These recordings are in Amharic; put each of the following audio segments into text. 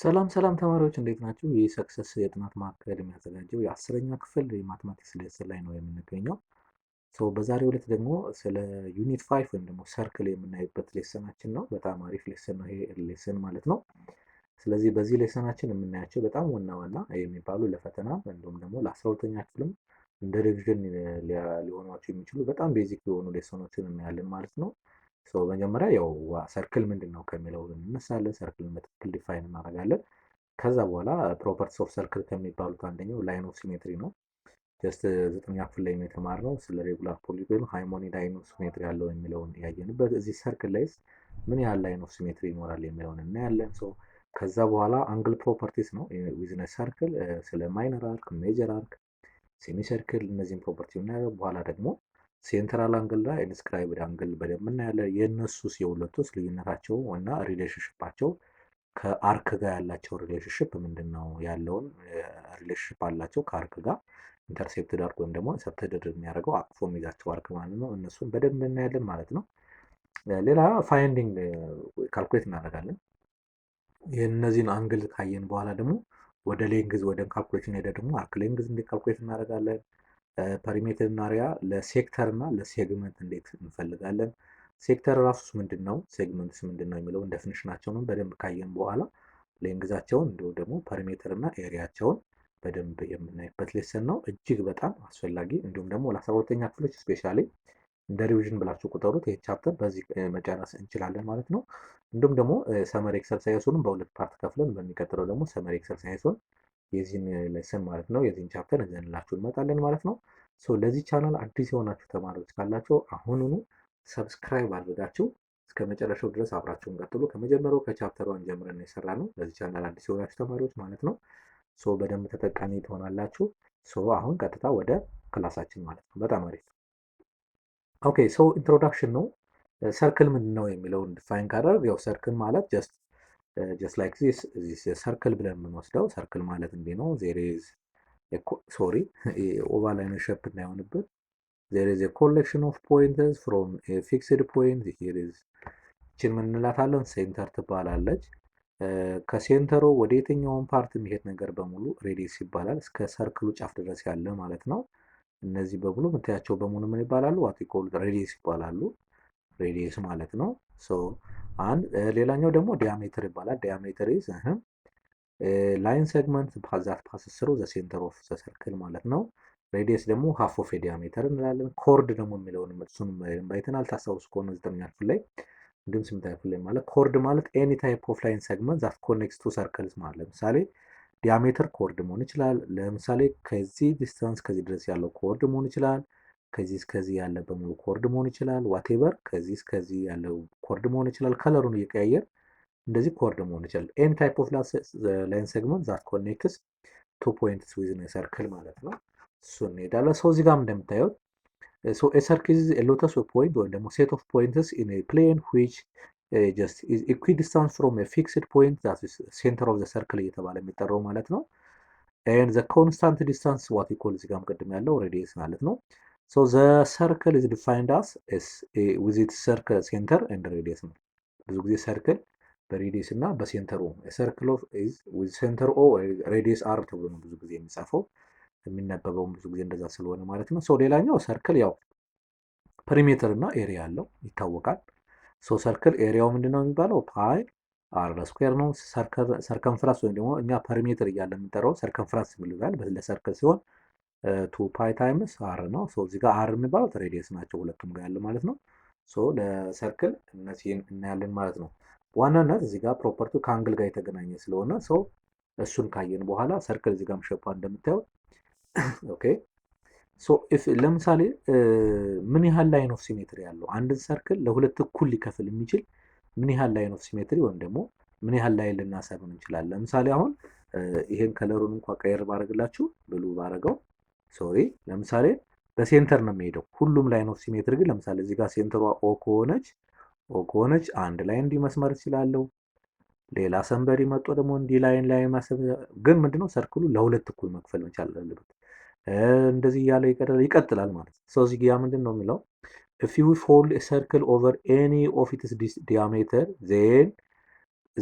ሰላም ሰላም ተማሪዎች እንዴት ናችሁ? ይህ ሰክሰስ የጥናት ማዕከል የሚያዘጋጀው የ10ኛ ክፍል የማትማቲክስ ሌሰን ላይ ነው የምንገኘው። በዛሬው ዕለት ደግሞ ስለ ዩኒት 5 ወይም ደግሞ ሰርክል የምናይበት ሌሰናችን ነው። በጣም አሪፍ ሌሰን ነው ይሄ ሌሰን ማለት ነው። ስለዚህ በዚህ ሌሰናችን የምናያቸው በጣም ዋና ዋና የሚባሉ ለፈተና እንዲሁም ደግሞ ለ12ኛ ክፍልም እንደ ሪቪዥን ሊሆኗቸው የሚችሉ በጣም ቤዚክ የሆኑ ሌሰኖችን እናያለን ማለት ነው። መጀመሪያ ያው ሰርክል ምንድን ነው ከሚለው እንነሳለን። ሰርክልን በትክክል ዲፋይን እናደርጋለን። ከዛ በኋላ ፕሮፐርቲስ ኦፍ ሰርክል ከሚባሉት አንደኛው ላይን ኦፍ ሲሜትሪ ነው። ጀስት 9ኛ ክፍል ላይ የተማርነው ስለ ሬጉላር ፖሊጎን ሃርሞኒ ላይን ኦፍ ሲሜትሪ ያለው የሚለውን ያየንበት፣ እዚህ ሰርክል ላይስ ምን ያህል ላይን ኦፍ ሲሜትሪ ይኖራል የሚለውን እናያለን። ከዛ በኋላ አንግል ፕሮፐርቲስ ነው ዊዝን ሰርክል፣ ስለ ማይነር አርክ፣ ሜጀር አርክ፣ ሴሚ ሰርክል እነዚህን ፕሮፐርቲ እናያለን። በኋላ ደግሞ ሴንትራል አንግል እና ኢንስክራይብድ አንግል በደንብ እናያለን። የእነሱስ የሁለቱስ ልዩነታቸው እና ሪሌሽንሽፓቸው ከአርክ ጋር ያላቸው ሪሌሽንሽፕ ምንድን ነው ያለውን ሪሌሽንሽፕ አላቸው ከአርክ ጋር ኢንተርሴፕትድ አርክ ወይም ደግሞ ሰብተድድ የሚያደርገው አቅፎ የሚይዛቸው አርክ ማለት ነው። እነሱን በደንብ እናያለን ማለት ነው። ሌላ ፋይንዲንግ ካልኩሌት እናደርጋለን። የእነዚህን አንግል ካየን በኋላ ደግሞ ወደ ሌንግዝ ወደ ካልኩሌሽን ሄደ ደግሞ አርክ ሌንግዝ እንዴት ካልኩሌት እናደርጋለን። ፐሪሜትር እና አሪያ ለሴክተር እና ለሴግመንት እንዴት እንፈልጋለን። ሴክተር ራሱስ ምንድን ነው፣ ሴግመንትስ ምንድን ነው የሚለውን ዴፊኒሽናቸውን በደንብ ካየን በኋላ ሌንግዛቸውን እንዲሁም ደግሞ ፐሪሜትር እና ኤሪያቸውን በደንብ የምናይበት ሌሰን ነው። እጅግ በጣም አስፈላጊ እንዲሁም ደግሞ ለ12ኛ ክፍሎች ስፔሻሊ እንደ ሪቪዥን ብላችሁ ቁጠሩት። ይህ ቻፕተር በዚህ መጨረስ እንችላለን ማለት ነው። እንዲሁም ደግሞ ሰመሪ ኤክሰርሳይሱንም በሁለት ፓርት ከፍለን በሚቀጥለው ደግሞ ሰመሪ ኤክሰርሳይሱን የዚህን ሌሰን ማለት ነው የዚህን ቻፕተር እንዘንላችሁ እንመጣለን ማለት ነው። ለዚህ ቻናል አዲስ የሆናችሁ ተማሪዎች ካላችሁ አሁኑኑ ሰብስክራይብ አድርጋችሁ እስከ መጨረሻው ድረስ አብራችሁን ቀጥሉ። ከመጀመሪያው ከቻፕተር 1 ጀምረን የሰራ ነው። ለዚህ ቻናል አዲስ የሆናችሁ ተማሪዎች ማለት ነው በደንብ ተጠቃሚ ትሆናላችሁ። አሁን ቀጥታ ወደ ክላሳችን ማለት ነው። በጣም አሪፍ። ኦኬ ኢንትሮዳክሽን ነው። ሰርክል ምንድን ነው የሚለውን ዲፋይን ካደረግ ያው ሰርክል ማለት ጀስት ላይክ ዚስ ሰርክል ብለን የምንወስደው ሰርክል ማለት እንዲህ ነው። ኦቫል አይነት ሼፕ እንዳይሆንብን there is a collection of pointers from a fixed point. here is ችን ምንላታለን ሴንተር ትባላለች። ከሴንተሩ ወደ የትኛውን ፓርት የሚሄድ ነገር በሙሉ ሬዲየስ ይባላል። እስከ ሰርክሉ ጫፍ ድረስ ያለ ማለት ነው። እነዚህ በሙሉ የምታያቸው በሙሉ ምን ይባላሉ? ዋት ዊ ኮል ሬዲየስ ይባላሉ። ሬዲየስ ማለት ነው። ሌላኛው ደግሞ ዲያሜትር ይባላል። ዲያሜትር ኢዝ ላይን ሴግመንት ዛት ፓስስ ስሩ ዘ ሴንተር ኦፍ ዘ ሰርክል ማለት ነው። ሬዲየስ ደግሞ ሃፍ ኦፍ ዲያሜትር እንላለን። ኮርድ ደግሞ የሚለውን እሱንም ባይተናል ታስታውሱ ከሆነ 9ኛ ክፍል ላይ እንዲሁም 8ኛ ክፍል ላይ ማለት ኮርድ ማለት ኤኒ ታይፕ ኦፍ ላይን ሴግመንት ዛት ኮኔክትስ ቱ ሰርክልስ ማለት ለምሳሌ ዲያሜትር ኮርድ መሆን ይችላል። ለምሳሌ ከዚህ ዲስታንስ ከዚህ ድረስ ያለው ኮርድ መሆን ይችላል። ከዚህ እስከዚህ ያለ በሙሉ ኮርድ መሆን ይችላል። ዋቴቨር ከዚህ እስከዚህ ያለው ኮርድ መሆን ይችላል። ከለሩን እየቀያየር እንደዚህ ኮርድ መሆን ይችላል። ኤኒ ታይፕ ኦፍ ላይን ሴግመንት ዛት ኮኔክትስ ቱ ፖይንትስ ዊዝን ሰርክል ማለት ነው። እሱ እንሄዳለን። እዚህ ጋር እንደምታዩት ሰርክል ኢዝ ኤ ሎተስ ኦፍ ፖይንት ወይም ደግሞ ሴት ኦፍ ፖይንትስ ኢን ኤ ፕሌን ዊች ጀስት ኢዝ ኢኩዊዲስታንስ ፍሮም ኤ ፊክስድ ፖይንት ዛት ኢዝ ሴንተር ኦፍ ዘ ሰርክል እየተባለ የሚጠራው ማለት ነው። ኤንድ ዘ ኮንስታንት ዲስታንስ ዋት ዊ ኮል እዚህ ጋርም ቅድም ያለው ሬዲየስ ማለት ነው። ዘ ሰርክል ኢዝ ዲፋይንድ አስ ዊዝ ኢትስ ሰርክል ሴንተር ኤንድ ሬዲየስ ነው። ብዙ ጊዜ ሰርክል በሬዲየስ እና በሴንተሩ ሰርክል ኦፍ ኢዝ ዊዝ ሴንተር ኦ ሬዲየስ አር ተብሎ ነው ብዙ ጊዜ የሚጻፈው የሚነበበውም ብዙ ጊዜ እንደዛ ስለሆነ ማለት ነው። ሌላኛው ሰርክል ያው ፐሪሜትር እና ኤሪያ አለው ይታወቃል። ሰርክል ኤሪያው ምንድነው የሚባለው? ፓይ አር ስኩዌር ነው። ሰርከምፍራንስ ወይም ደግሞ እኛ ፐሪሜትር እያለ የምንጠራው ሰርከምፍራንስ ይሉታል ለሰርክል ሲሆን 2 ፓይ ታይምስ አር ነው። እዚህ ጋር አር የሚባለው ሬዲየስ ናቸው ሁለቱም ጋር ያለ ማለት ነው። ለሰርክል እነዚህን እናያለን ማለት ነው። ዋናነት እዚህ ጋር ፕሮፐርቲው ከአንግል ጋር የተገናኘ ስለሆነ እሱን ካየን በኋላ ሰርክል እዚህ ጋር ሸፓ እንደምታዩት ኦኬ ለምሳሌ ምን ያህል ላይን ኦፍ ሲሜትሪ ያለው አንድን ሰርክል ለሁለት እኩል ሊከፍል የሚችል ምን ያህል ላይን ኦፍ ሲሜትሪ ወይም ደግሞ ምን ያህል ላይን ልናሰብ እንችላለን። ለምሳሌ አሁን ይሄን ከለሩን እንኳን ቀየር ባረግላችሁ ብሉ ባረገው ለምሳሌ በሴንተር ነው የሚሄደው ሁሉም ላይን ኦፍ ሲሜትሪ ግን ለምሳሌ እዚህ ጋር ሴንተሯ ኦ ከሆነች አንድ ላይ እንዲህ መስመር ይችላል። ሌላ ሰንበሪ መጥቶ ደግሞ እንዲህ ላይ ማሰብ ግን ምንድነው ሰርክሉ ለሁለት እኩል መክፈል መቻል አለበት። እንደዚህ እያለ ይቀጥላል ማለት ነው። እዚህ ጋር ምንድነው የሚለው if you fold a circle over any of its diameter then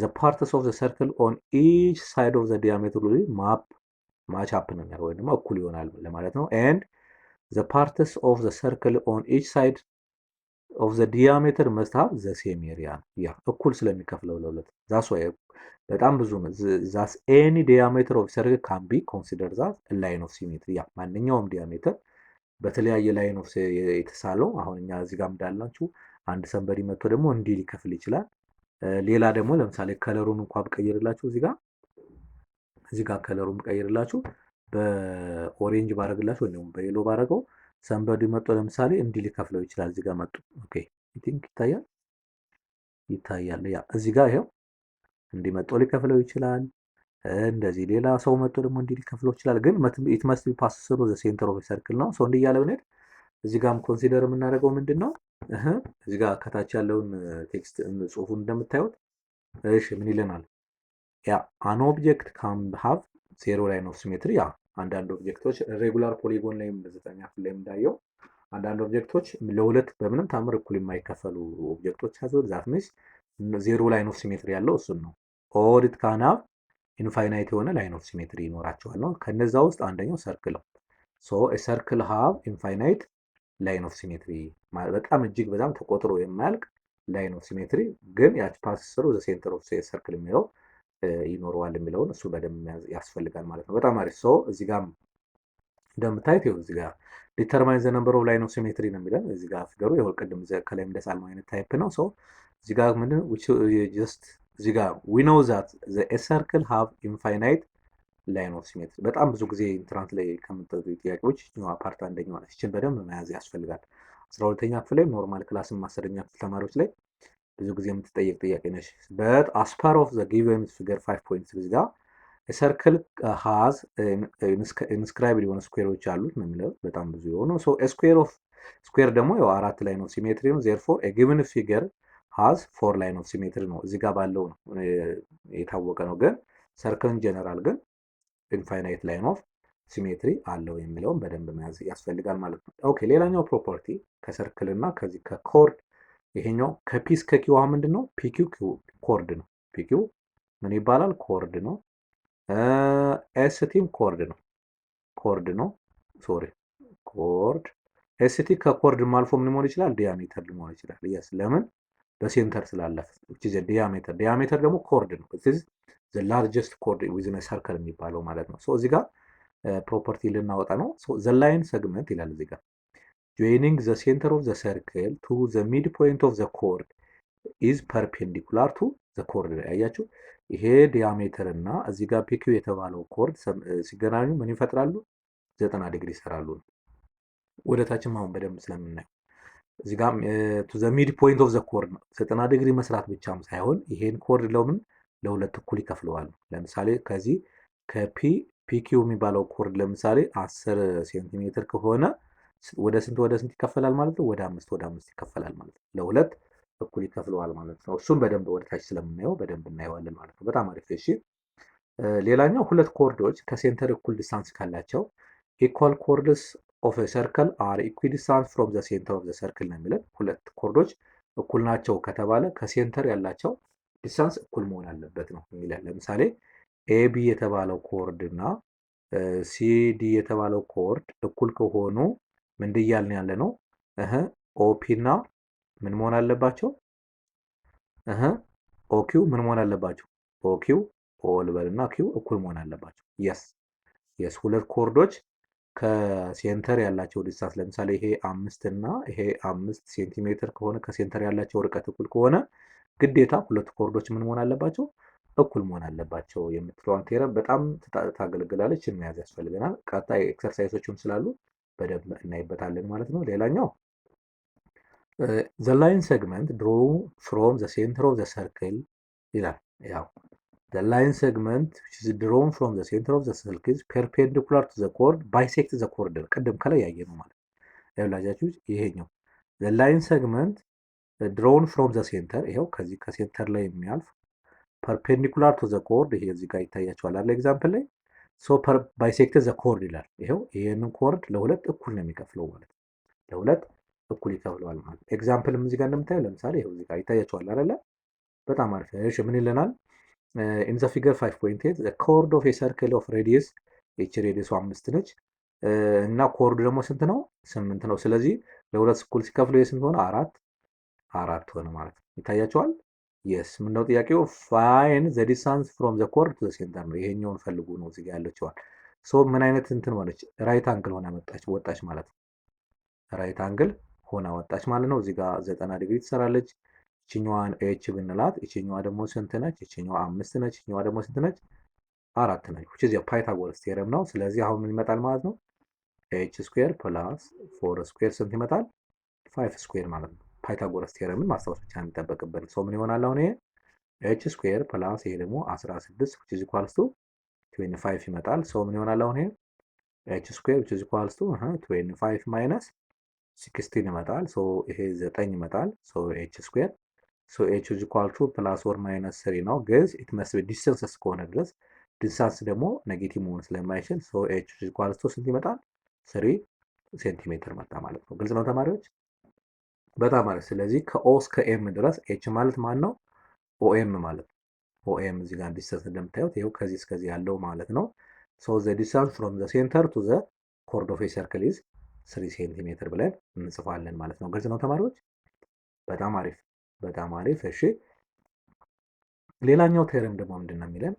the parts of the circle on each side of the diameter will match up ነው የሚያደርገው ወይም ደግሞ እኩል ይሆናል ለማለት ነው። and the parts of the circle on each side of the diameter must have the same area ያ እኩል ስለሚከፍለው ለሁለት that's why በጣም ብዙ ነው። that's any diameter of circle can be considered as a line of symmetry ያ ማንኛውም ዲያሜትር በተለያየ ላይን ኦፍ የተሳለው አሁን እኛ እዚህ ጋር እንዳላችሁ አንድ ሰንበዲ መጥቶ ደግሞ እንዲህ ሊከፍል ይችላል። ሌላ ደግሞ ለምሳሌ ከለሩን እንኳን ብቀይርላችሁ እዚህ ጋር ከለሩን ብቀይርላችሁ በኦሬንጅ ባረግላችሁ ወይ ደግሞ በየሎ ባረገው ሰንበዲ መጥቶ ለምሳሌ እንዲህ ሊከፍለው ይችላል። እዚህ ጋር መጡ። ኦኬ አይ ቲንክ ይታያል። ያ እዚህ ጋር ይሄው እንዲህ መጥቶ ሊከፍለው ይችላል። እንደዚህ ሌላ ሰው መጥቶ ደግሞ እንዲህ ሊከፍለው ይችላል። ግን it must be passed through the center of a circle ነው። ሰው እንዲህ እያለ ብንሄድ እዚህ ጋርም ኮንሲደር የምናደርገው ምንድነው? እዚህ ጋር ከታች ያለውን ቴክስት ጽሁፉን እንደምታዩት እሺ ምን ይለናል? ያ an object can have zero line of symmetry ያ አንዳንድ ኦብጀክቶች ሬጉላር ፖሊጎን ላይ በዘጠኛ ክፍል ላይ እንዳየው አንዳንድ ኦብጀክቶች ለሁለት በምንም ታምር እኩል የማይከፈሉ ኦብጀክቶች ያዘው ዛት ሚንስ ዜሮ ላይን ኦፍ ሲሜትሪ ያለው እሱን ነው። ኦር ኢት ካን ሃቭ ኢንፋይናይት የሆነ ላይን ኦፍ ሲሜትሪ ይኖራቸዋል ነው። ከነዛ ውስጥ አንደኛው ሰርክል ነው። ሶ ኤ ሰርክል ሃቭ ኢንፋይናይት ላይን ኦፍ ሲሜትሪ በጣም እጅግ በጣም ተቆጥሮ የማያልቅ ላይን ኦፍ ሲሜትሪ ግን ያች ፓስ ስሩ ዘ ሴንተር ኦፍ ሰርክል የሚለው ይኖረዋል የሚለውን እሱ በደንብ ያስፈልጋል ማለት ነው። በጣም አሪፍ። ሶ እዚህ ጋር እንደምታዩት ይኸው እዚህ ጋር ዲተርማይን ዘ ነምበር ኦፍ ላይን ኦፍ ሲሜትሪ ነው የሚለን እዚህ ጋር ፊገሩ ይኸው ቅድም ከላይ እንደሳልነው አይነት ታይፕ ነው። ሶ እዚህ ጋር ምንድን ጀስት እዚህ ጋር we know that a circle have infinite line of symmetry በጣም ብዙ ጊዜ ኢንትራንስ ላይ ከምትጠሩ ጥያቄዎች ነው ፓርት አንደኛው ነው። እቺን በደንብ መያዝ ያስፈልጋል። 12ኛ ክፍል ላይ ኖርማል ክላስም 10ኛ ክፍል ተማሪዎች ላይ ብዙ ጊዜ የምትጠየቅ ጥያቄ ነች። but as part of the given figure 5.3 ጋር a circle has inscribed የሆነ ስኩዌሮች አሉት ነው የሚለው በጣም ብዙ የሆኑ so a square of square ደግሞ ያው አራት ላይን ኦፍ ሲሜትሪ ነው therefore a given figure has four line of symmetry ነው እዚህ ጋር ባለው ነው የታወቀ ነው። ግን ሰርክል ጀነራል ግን ኢንፋይናይት ላይን ኦፍ ሲሜትሪ አለው የሚለውን በደንብ መያዝ ያስፈልጋል ማለት ነው። ኦኬ ሌላኛው ፕሮፐርቲ ከሰርክል እና ከዚህ ከኮርድ ይሄኛው ከፒ እስከ ኪው ምንድነው? ፒኪው ኮርድ ነው። ፒኪው ምን ይባላል? ኮርድ ነው። ኤስቲም ኮርድ ነው። ሶሪ ኮርድ ኤስቲ ከኮርድ አልፎ ምን መሆን ይችላል? ዲያሜትር ሊሆን ይችላል። yes ለምን በሴንተር ስላለፈ which is a diameter ደግሞ ኮርድ ነው። it is the largest chord within a circle የሚባለው ማለት ነው። ሶ እዚህ ጋር ፕሮፐርቲ ልናወጣ ነው። ሶ the line segment ይላል እዚህ ጋር joining the center of the circle to the midpoint of the chord is perpendicular to the chord ያያችሁ ይሄ ዲያሜትር እና እዚህ ጋር ፒኪው የተባለው ኮርድ ሲገናኙ ምን ይፈጥራሉ? 90 ዲግሪ ይሰራሉ። ወደታችም አሁን በደንብ ስለምናየው እዚህ ጋር to the midpoint of the chord 90 ዲግሪ መስራት ብቻም ሳይሆን ይሄን ኮርድ ለሁለት እኩል ይከፍለዋል። ለምሳሌ ከዚህ ከፒኪው የሚባለው ኮርድ ለምሳሌ 10 ሴንቲሜትር ከሆነ ወደ ስንት ይከፈላል ማለት ነው? ወደ 5 ይከፈላል ማለት ነው። ለሁለት እኩል ይከፍለዋል ማለት ነው። እሱን በደንብ ወደታች ስለምናየው በደንብ እናየዋለን ማለት ነው። በጣም አሪፍ። እሺ ሌላኛው ሁለት ኮርዶች ከሴንተር እኩል ዲስታንስ ካላቸው equal chords of a circle are equidistant from the center of the circle ነው የሚለን። ሁለት ኮርዶች እኩል ናቸው ከተባለ ከሴንተር ያላቸው ዲስታንስ እኩል መሆን አለበት ነው የሚለን። ለምሳሌ ኤቢ የተባለው ኮርድ እና ሲዲ የተባለው ኮርድ እኩል ከሆኑ ምንድን እያልን ያለ ነው? ኦፒ እና ምን መሆን አለባቸው? ኦኪው ምን መሆን አለባቸው? ኦኪው ኦልበልና ኪው እኩል መሆን አለባቸው። የስ ሁለት ኮርዶች ከሴንተር ያላቸው ዲስታንስ ለምሳሌ ይሄ 5 እና ይሄ 5 ሴንቲሜትር ከሆነ ከሴንተር ያላቸው ርቀት እኩል ከሆነ ግዴታ ሁለት ኮርዶች ምን መሆን አለባቸው? እኩል መሆን አለባቸው የምትለዋን ቴረም በጣም ታገለግላለች። መያዝ ያስፈልገናል። ቀጣይ ኤክሰርሳይሶችም ስላሉ በደንብ እናይበታለን ማለት ነው። ሌላኛው the line segment draw from the center of the circle ይላል። ያው the line segment which is drawn from the center of the circle is perpendicular to the chord bisect the chord ቅድም ከላይ ያየነው ማለት ነው። ያላጃችሁ ይሄኛው the line segment drawn from the center ይሄው ከዚህ ከሴንተር ላይ የሚያልፍ perpendicular to the chord ይሄ እዚህ ጋር ይታያችኋል አይደል? ኤግዛምፕል ላይ so bisect the chord ይላል። ይሄው ይሄንን ኮርድ ለሁለት እኩል ነው የሚከፍለው ማለት ነው። ለሁለት እኩል ይከፍለዋል ማለት ነው። ኤግዛምፕልም እዚህ ጋር እንደምታዩ ለምሳሌ ይሄው እዚህ ጋር ይታያችኋል አይደል? በጣም አሪፍ። እሺ ምን ይለናል? ኢን ዘ ፊገር 5.8 ዘ ኮርድ ኦፍ ኤ ሰርክል ኦፍ ሬዲየስ ኤች ሬዲየሱ 5 ነች እና ኮርዱ ደግሞ ስንት ነው? 8 ነው። ስለዚህ ለሁለት እኩል ሲከፍሉ የስንት ሆነ? አራት ሆነ ማለት ነው። ይታያቸዋል? የስ ምንድነው ጥያቄው? ፋይን ዘ ዲስታንስ ፍሮም ዘ ኮርድ ቱ ዘ ሴንተር ነው። ይሄኛውን ፈልጉ ነው እዚህ ጋር ያለችዋል። ሶ ምን አይነት እንትን ሆነች? ራይት አንግል ሆና ወጣች ማለት ነው። ራይት አንግል ሆና ወጣች ማለት ነው። እዚህ ጋር 90 ዲግሪ ትሰራለች። ይችኛዋን ኤች ብንላት ይችኛዋ ደግሞ ስንት ነች? ይችኛዋ 5 ነች። ይችኛዋ ደግሞ ስንት ነች? 4 ነች። which is የፓይታጎረስ ቴረም ነው። ስለዚህ አሁን ምን ይመጣል ማለት ነው? ኤች ስኩዌር ፕላስ 4 ስኩዌር ስንት ይመጣል? 5 ስኩዌር ማለት ነው። ፓይታጎረስ ቴረምን ማስታወስ ብቻ የሚጠበቅብን። ሶ ምን ይሆናል አሁን ይሄ ኤች ስኩዌር ፕላስ ይሄ ደግሞ 16 which is equals to 25 ይመጣል። ሶ ምን ይሆናል አሁን ይሄ ኤች ስኩዌር which is equals to 25 ማይነስ 16 ይመጣል። ሶ ይሄ 9 ይመጣል። ሶ ኤች ስኩዌር ሶ ኤች is equal to ፕላስ ኦር ማይነስ 3 ነው። ግን it must be distance እስከሆነ ድረስ ዲስታንስ ደግሞ ኔጌቲቭ መሆን ስለማይችል ሶ ኤች is equal to ስንት ይመጣል? 3 ሴንቲሜትር መጣ ማለት ነው። ግልጽ ነው ተማሪዎች? በጣም ማለት ስለዚህ ከኦ እስከ ኤም ድረስ ኤች ማለት ማን ነው? ኦኤም ማለት ነው። ኦኤም እዚህ ጋር ዲስታንስ እንደምታዩት ይሄው ከዚህ እስከዚህ ያለው ማለት ነው። ሶ ዘ ዲስታንስ ፍሮም ዘ ሴንተር ቱ ዘ ኮርድ ኦፍ ኤ ሰርክል ኢዝ 3 ሴንቲሜትር ብለን እንጽፋለን ማለት ነው። ግልጽ ነው ተማሪዎች? በጣም አሪፍ በጣም አሪፍ። እሺ ሌላኛው ቴረም ደግሞ ምንድን ነው የሚለን?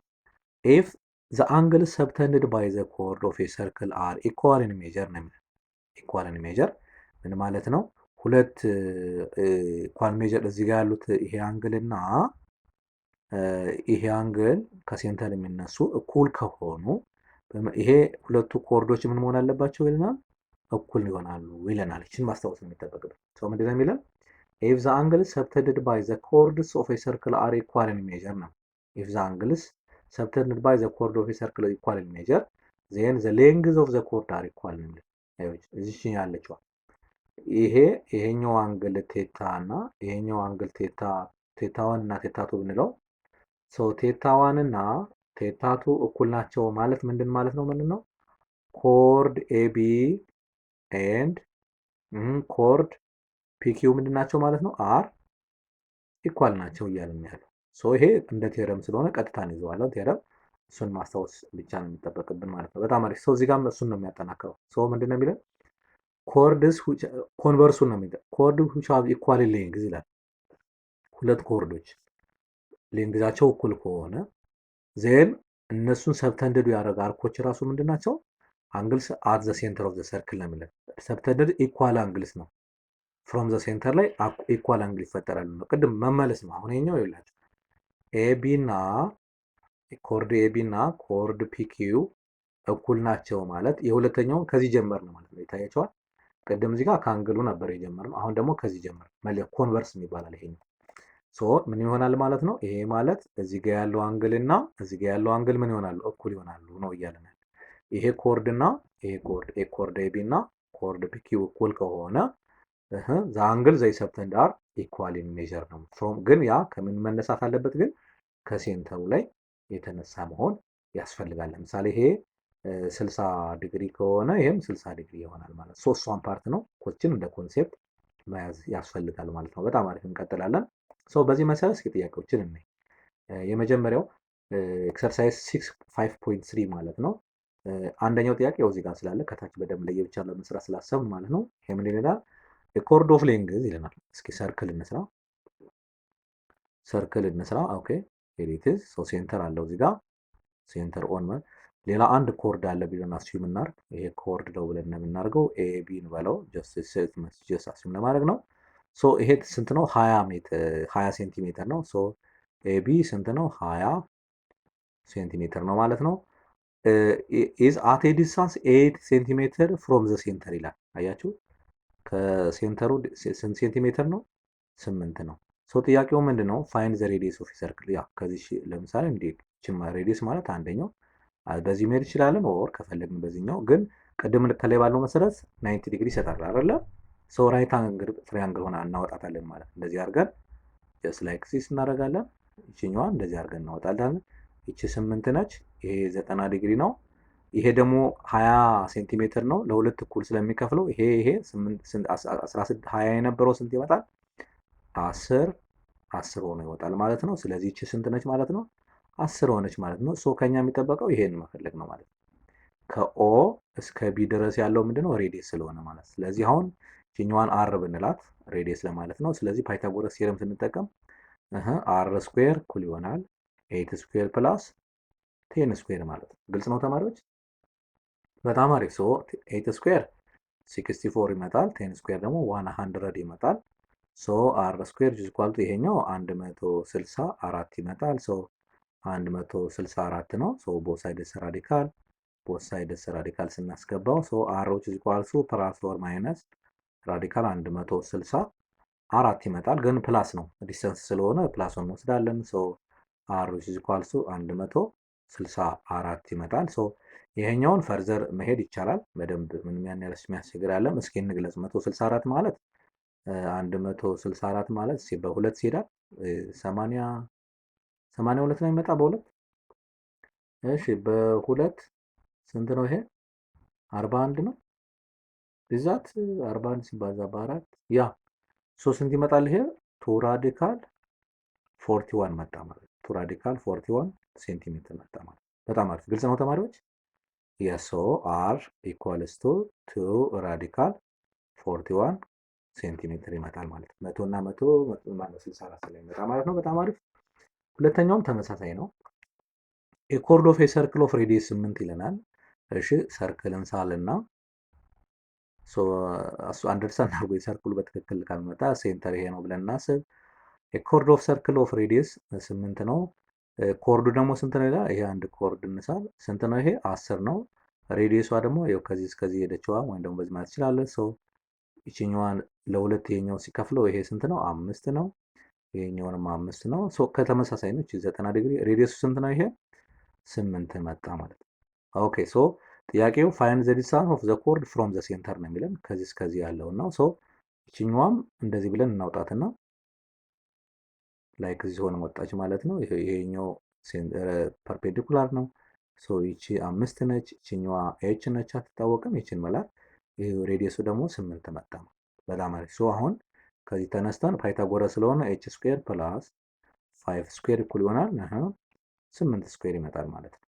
ኢፍ ዘ አንግል ሰብተንድድ ባይ ዘ ኮርድ ኦፍ ኤ ሰርክል አር ኢኳል ኢን ሜጀር ነው የሚለን። ኢኳል ኢን ሜጀር ምን ማለት ነው? ሁለት ኢኳል ሜጀር እዚህ ጋር ያሉት ይሄ አንግል እና ይሄ አንግል ከሴንተር የሚነሱ እኩል ከሆኑ ይሄ ሁለቱ ኮርዶች ምን መሆን አለባቸው ይለናል? እኩል ይሆናሉ ይለናል። እቺን ማስታወስ ነው የሚጠበቅብን። ሰው ምንድን ነው የሚለን? if the angles subtended by the chords of a circle are equal in measure ነው። if the angles subtended by the chord of a circle are equal in measure then the lengths of the chord are equal ነው የሚለው። እዚህ ያለችው ይሄኛው አንግል ቴታ እና ይሄኛው አንግል ቴታ1 እና ቴታ2 ብንለው ሶ ቴታ1 እና ቴታ2 እኩል ናቸው ማለት ምንድን ማለት ነው? ምንድነው? ኮርድ ኤቢ ኤንድ ኮርድ ፒኪው ምንድን ናቸው ማለት ነው? አር ኢኳል ናቸው እያልን ያለው። ሶ ይሄ እንደ ቴረም ስለሆነ ቀጥታ እንይዘዋለን። ቴረም እሱን ማስታወስ ብቻ ነው የሚጠበቅብን ማለት ነው። በጣም አሪፍ። ሶ እዚህ ጋር እሱን ነው የሚያጠናክረው። ሶ ምንድን ነው የሚለን? ኮርድስ ኮንቨርሱን ነው የሚለው። ኮርድ which have equal length ይላል። ሁለት ኮርዶች ሌንግዛቸው እኩል ከሆነ ዜን እነሱን ሰብተንድዱ ያደረገ አርኮች ራሱ ምንድን ናቸው? አንግልስ አት ዘ ሴንተር ኦፍ ዘ ሰርክል ነው የሚለን። ሰብተንድድ ኢኳል አንግልስ ነው። ፍሮም ዘ ሴንተር ላይ ኢኳል አንግል ይፈጠራሉ ነው። ቅድም መመለስ ነው። አሁን ይኸኛው ይላችሁ ኤቢ እና ኮርድ ኤቢ እና ኮርድ ፒኪው እኩል ናቸው ማለት የሁለተኛውን ከዚህ ጀመር ነው ማለት ነው። ይታያቸዋል። ቅድም እዚህ ጋር ከአንግሉ ነበር የጀመርነው። አሁን ደግሞ ከዚህ ጀመር ኮንቨርስ ይባላል ይሄኛው። ሶ ምን ይሆናል ማለት ነው? ይሄ ማለት እዚህ ጋር ያለው አንግል እና እዚህ ጋር ያለው አንግል ምን ይሆናሉ? እኩል ይሆናሉ ነው እያለን ያለ። ይሄ ኮርድ እና ይሄ ኮርድ ኤቢ እና ኮርድ ፒኪው እኩል ከሆነ ዘ አንግል ዘይ ሰብተንድ አር ኢኳል ኢን ሜጀር ነው። ፍሮም ግን ያ ከምን መነሳት አለበት? ግን ከሴንተሩ ላይ የተነሳ መሆን ያስፈልጋል። ለምሳሌ ይሄ 60 ዲግሪ ከሆነ ይሄም 60 ዲግሪ ይሆናል ማለት ነው። ሶስቷን ፓርት ነው ኮችን እንደ ኮንሴፕት መያዝ ያስፈልጋል ማለት ነው። በጣም አሪፍ። እንቀጥላለን። ሶ በዚህ መሰረት እስኪ ጥያቄዎችን እናይ። የመጀመሪያው ኤክሰርሳይዝ 6.5.3 ማለት ነው። አንደኛው ጥያቄ ያው እዚህ ጋር ስላለ ከታች በደንብ ለየብቻ ለመስራት ስላሰብ ማለት ነው። ይሄ ምን ይላል? ኮርድ ኦፍ ሌንግዝ ይለናል። እስኪ ሰርክል እንስራ። ኦኬ ኤዲትስ ሶ ሴንተር አለው እዚህ ጋር ሴንተር ኦን ማለት ሌላ አንድ ኮርድ አለ ቢለን አስዩም እናርግ። ይሄ ኮርድ ነው ብለን የምናደርገው ኤቢ እንበለው ጀስት አስዩም ለማድረግ ነው። ሶ ይሄ ስንት ነው? 20 ሴንቲሜትር ነው። ሶ ኤቢ ስንት ነው? 20 ሴንቲሜትር ነው ማለት ነው። ኢዝ አት ኤ ዲስታንስ 8 ሴንቲሜትር ፍሮም ዘ ሴንተር ይላል። አያችሁ ከሴንተሩ ስንት ሴንቲሜትር ነው? 8 ነው። ሶ ጥያቄው ምንድነው? ፋይንድ ዘ ሬዲየስ ኦፍ ሰርክል። ያ ከዚህ ለምሳሌ እንዴት ችማ ሬዲየስ ማለት አንደኛው በዚህ መሄድ ይችላልን ኦር ከፈለግን በዚህኛው ግን ቅድም ከላይ ባለው መሰረት 90 ዲግሪ ይሰጣል አይደለ? ሶ ራይት አንግል ትሪያንግል ሆና እናወጣታለን ማለት እንደዚህ አድርገን ጀስት ላይክ ዚስ እናደርጋለን። ይችኛዋን እንደዚህ አድርገን እናወጣለን። ይቺ 8 ነች። ይሄ 90 ዲግሪ ነው። ይሄ ደግሞ 20 ሴንቲሜትር ነው። ለሁለት እኩል ስለሚከፍለው ይሄ 16 20 የነበረው ስንት ይመጣል? 10 ሆኖ ይወጣል ማለት ነው። ስለዚህ ይቺ ስንት ነች ማለት ነው? 10 ሆነች ማለት ነው። ሶ ከኛ የሚጠበቀው ይሄን መፈለግ ነው ማለት ነው። ከኦ እስከ ቢ ድረስ ያለው ምንድነው? ሬዲየስ ስለሆነ ማለት። ስለዚህ አሁን ይህኛዋን አር ብንላት ሬዲየስ ለማለት ነው። ስለዚህ ፓይታጎረስ ቴረም ስንጠቀም አር ስኩዌር እኩል ይሆናል 8 ስኩዌር ፕላስ 10 ስኩዌር ማለት ነው። ግልጽ ነው ተማሪዎች? በጣም አሪፍ። ሶ 8 ስኩዌር 64 ይመጣል። 10 ስኩዌር ደግሞ 100 ይመጣል። ሶ አር ስኩዌር ኢኳል ቱ ይሄኛው 164 ይመጣል። ሶ 164 ነው። ሶ ቦት ሳይድስ ራዲካል ቦት ሳይድስ ራዲካል ስናስገባው ሶ አር ዊች ኢዝ ኢኳል ቱ ፕላስ ኦር ማይነስ ራዲካል 164 ይመጣል። ግን ፕላስ ነው ዲስተንስ ስለሆነ ፕላሱን እንወስዳለን። ሶ አር ዊች ኢዝ ኢኳል ቱ 164 ይመጣል። ሶ ይሄኛውን ፈርዘር መሄድ ይቻላል በደንብ ምንም ያን ያህል የሚያስቸግር አይደለም። እስኪ እንግለጽ። 164 ማለት 164 ማለት በሁለት ሲሄዳል 82 ነው የሚመጣ በሁለት። እሺ በሁለት ስንት ነው ይሄ? 41 ነው። ብዛት 41 ሲባዛ በአራት ያ ሶ ስንት ይመጣል ይሄ? ቱ ራዲካል 41 መጣ ማለት ቱ ራዲካል 41 ሴንቲሜትር መጣ ማለት። በጣም አሪፍ ግልጽ ነው ተማሪዎች? የሶ አር ኢኳልስ ቱ ቱ ራዲካል 41 ሴንቲሜትር ይመጣል ማለት ነው። 100 እና 100 ማለት 64 ላይ ይመጣ ማለት ነው። በጣም አሪፍ። ሁለተኛውም ተመሳሳይ ነው። ኤኮርድ ኦፍ ሰርክል ኦፍ ሬዲየስ 8 ይለናል። እሺ ሰርክል እንሳልና ሶ አንደርስታንድ አድርጎ የሰርክሉ በትክክል ካልመጣ ሴንተር ይሄ ነው ብለን እናስብ። ኤኮርድ ኦፍ ሰርክል ኦፍ ሬዲየስ 8 ነው። ኮርዱ ደግሞ ስንት ነው ይላል። ይሄ አንድ ኮርድ እንሳል። ስንት ነው ይሄ? 10 ነው። ሬዲየሷ ደግሞ ይኸው ከዚህ እስከዚህ ሄደችዋ ወይም ደግሞ በዚህ ማለት ይችላል። ሶ ይችኛዋን ለሁለት ይሄኛው ሲከፍለው ይሄ ስንት ነው? 5 ነው። ይሄኛውንም 5 ነው። ሶ ከተመሳሳይ ነው። 90 ዲግሪ ሬዲየሱ ስንት ነው? ይሄ 8 መጣ ማለት ነው። ኦኬ ሶ ጥያቄው ፋይንድ ዘ ዲስታንስ ኦፍ ዘ ኮርድ ፍሮም ዘ ሴንተር ነው የሚለን ከዚህ እስከዚህ ያለው ነው። ሶ ይችኛዋም እንደዚህ ብለን እናውጣትና ላይክ እዚህ ሆነ ወጣች ማለት ነው። ይሄኛው ፐርፔንዲኩላር ነው። ሶ ይቺ 5 ነች፣ ይችኛዋ ኤች ነች አትታወቅም። ይችን መላት ይሄ ሬዲየሱ ደግሞ 8 መጣ። በጣም አሪፍ። ሶ አሁን ከዚህ ተነስተን ፓይታጎረስ ስለሆነ ኤች ስኩዌር ፕላስ 5 ስኩዌር እኩል ይሆናል 8 ስኩዌር ይመጣል ማለት ነው።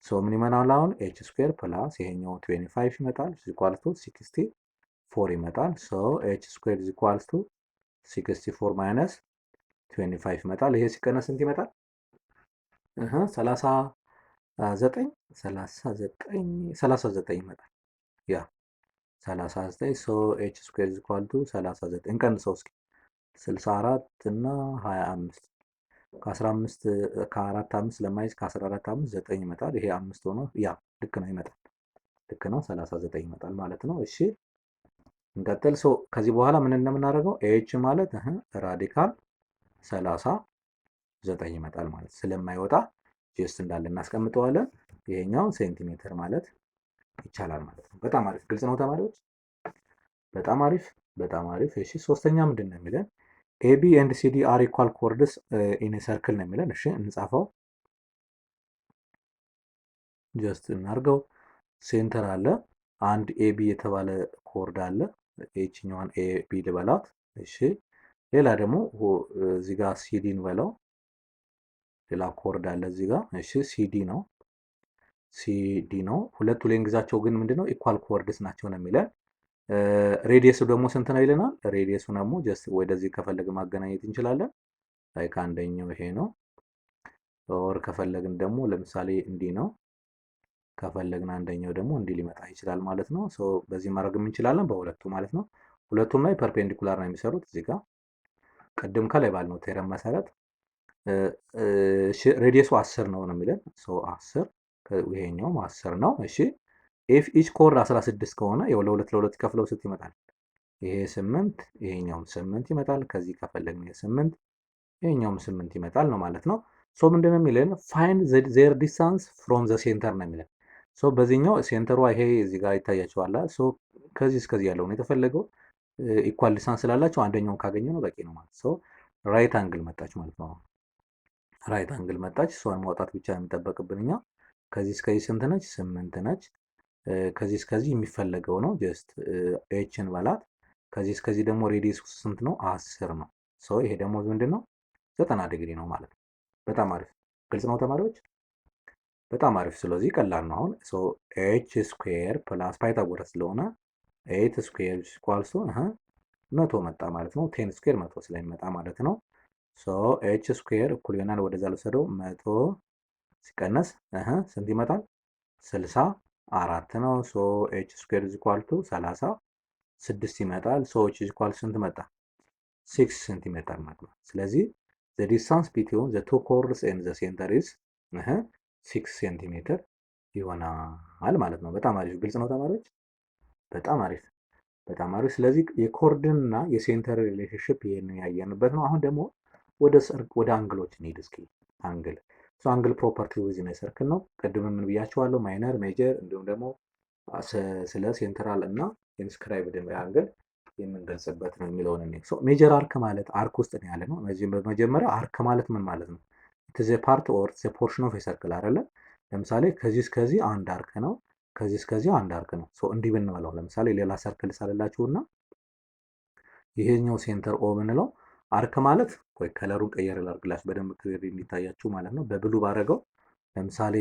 ሶ ምን ይመጣል አሁን? ኤች ስኩዌር ፕላስ ይሄኛው 25 ይመጣል ኢኳል ቱ 64 ይመጣል። ሶ ኤች ስኩዌር ኢኳልስ ቱ 64 ማይነስ 25 ይመጣል። ይሄ ሲቀነስ ስንት ይመጣል? 39 ይመጣል። ያ 39 ሶ ኤች ስኩዌር ኢኳል ቱ 39 እንቀንሰው እስኪ 64 እና 25 ከ15 ከ4 5 ለማይዝ ከ14 5 9 ይመጣል። ይሄ 5 ሆኖ ያ ልክ ነው ይመጣል። ልክ ነው 39 ይመጣል ማለት ነው። እሺ እንቀጥል። ሶ ከዚህ በኋላ ምን እንደምናደርገው ኤች ማለት ራዲካል 39 ይመጣል ማለት ስለማይወጣ ጀስት እንዳለ እናስቀምጠዋለን። ይሄኛው ሴንቲሜትር ማለት ይቻላል ማለት ነው። በጣም አሪፍ ግልጽ ነው ተማሪዎች? በጣም አሪፍ በጣም አሪፍ። እሺ ሶስተኛ ምንድን ነው የሚለን? ኤቢ ኤንድ ሲዲ አር ኢኳል ኮርድስ ኢን ሰርክል ነው የሚለን። እሺ እንጻፈው፣ ጀስት እናርገው። ሴንተር አለ፣ አንድ ኤቢ የተባለ ኮርድ አለ። ኤችኛዋን ኤቢ ልበላት። እሺ ሌላ ደግሞ እዚህ ጋር ሲዲ እንበለው። ሌላ ኮርድ አለ እዚህ ጋር። እሺ ሲዲ ነው ሲዲ ነው። ሁለቱ ሌንግዛቸው ግን ምንድነው? ኢኳል ኮርድስ ናቸው ነው የሚለን። ሬዲየሱ ደግሞ ስንት ነው ይለናል። ሬዲየሱ ደግሞ ጀስት ወደዚህ ከፈለግን ማገናኘት እንችላለን። ላይክ አንደኛው ይሄ ነው። ኦር ከፈለግን ደግሞ ለምሳሌ እንዲህ ነው። ከፈለግን አንደኛው ደግሞ እንዲህ ሊመጣ ይችላል ማለት ነው። ሶ በዚህ ማድረግ እንችላለን በሁለቱ ማለት ነው። ሁለቱም ላይ ፐርፔንዲኩላር ነው የሚሰሩት። እዚህ ጋር ቅድም ከላይ ባልነው ቴረም መሰረት ሬዲየሱ 10 ነው ነው የሚለን። ሶ 10 ይሄኛውም 10 ነው። እሺ ኤፍ ኢች ኮርድ 16 ከሆነ ያው ለሁለት ከፍለው ስት ይመጣል። ይሄ 8 ይሄኛውም 8 ይመጣል። ከዚህ ከፈለግን 8 ይሄኛውም 8 ይመጣል ነው ማለት ነው። ሶ ምንድነው የሚለን? ፋይንድ ዜር ዲስታንስ ፍሮም ዘ ሴንተር ነው የሚለን። ሶ በዚህኛው ሴንተሯ ይሄ እዚህ ጋር ይታያቸዋል። ሶ ከዚህ እስከዚህ ያለው ነው የተፈለገው። ኢኳል ዲስታንስ ስላላቸው አንደኛውን ካገኘ ነው በቂ ነው ማለት። ሶ ራይት አንግል መጣች ማለት ነው። ራይት አንግል መጣች። እሷን ማውጣት ብቻ የሚጠበቅብን እኛ። ከዚህ እስከዚህ ስንት ነች? 8 ነች። ከዚህ እስከዚህ የሚፈለገው ነው ጀስት ኤችን በላት። ከዚህ እስከዚህ ደግሞ ሬዲየስ ስንት ነው? 10 ነው። ሶ ይሄ ደግሞ ምንድን ነው? 90 ዲግሪ ነው ማለት ነው። በጣም አሪፍ ግልጽ ነው ተማሪዎች? በጣም አሪፍ። ስለዚህ ቀላል ነው። አሁን ኤች ስኩዌር ፕላስ ፓይታጎረስ ስለሆነ 8 ስኩዌር ኢኳልስ ቱ መቶ መጣ ማለት ነው። 10 ስኩዌር መቶ ስለሚመጣ ማለት ነው። ኤች ስኩዌር እኩል ይሆናል ወደዛ ልውሰደው፣ መቶ ሲቀነስ ስንት ይመጣል? 64 ነው። ኤች ስኩዌር ኢኳል ቱ 36 ይመጣል። ኤች ኢኳል ስንት መጣ? 6 ሴንቲሜትር ማለት ነው። ስለዚህ the distance between the two chords and the center is 6 ሴንቲሜትር ይሆናል ማለት ነው። በጣም አሪፍ። ግልጽ ነው ተማሪዎች? በጣም አሪፍ በጣም አሪፍ። ስለዚህ የኮርድን እና የሴንተር ሪሌሽንሽፕ ይሄንን ያየንበት ነው። አሁን ደግሞ ወደ አንግሎች እንሂድ እስኪ። አንግል ፕሮፐርቲ ዊዝን ሰርክል ነው። ቅድም ምን ብያቸዋለሁ? ማይነር፣ ሜጀር እንዲሁም ደግሞ ስለ ሴንትራል እና ኢንስክራይብድ አንግል የምንገልጽበት ነው የሚለውን እኔ ሜጀር አርክ ማለት አርክ ውስጥ ነው ያለ ነው። በመጀመሪያ አርክ ማለት ምን ማለት ነው? ኢትዝ ፓርት ኦር ፖርሽን ኦፍ ሰርክል አይደለ? ለምሳሌ ከዚህ እስከዚህ አንድ አርክ ነው፣ ከዚህ እስከዚህ አንድ አርክ ነው። እንዲህ ብንበለው ለምሳሌ ሌላ ሰርክል ሳልላችሁና ይሄኛው ሴንተር ኦ ብንለው አርክ ማለት ወይ ከለሩን ቀየር ላድርግላችሁ በደንብ ክሊር እንዲታያችሁ ማለት ነው። በብሉ ባረገው ለምሳሌ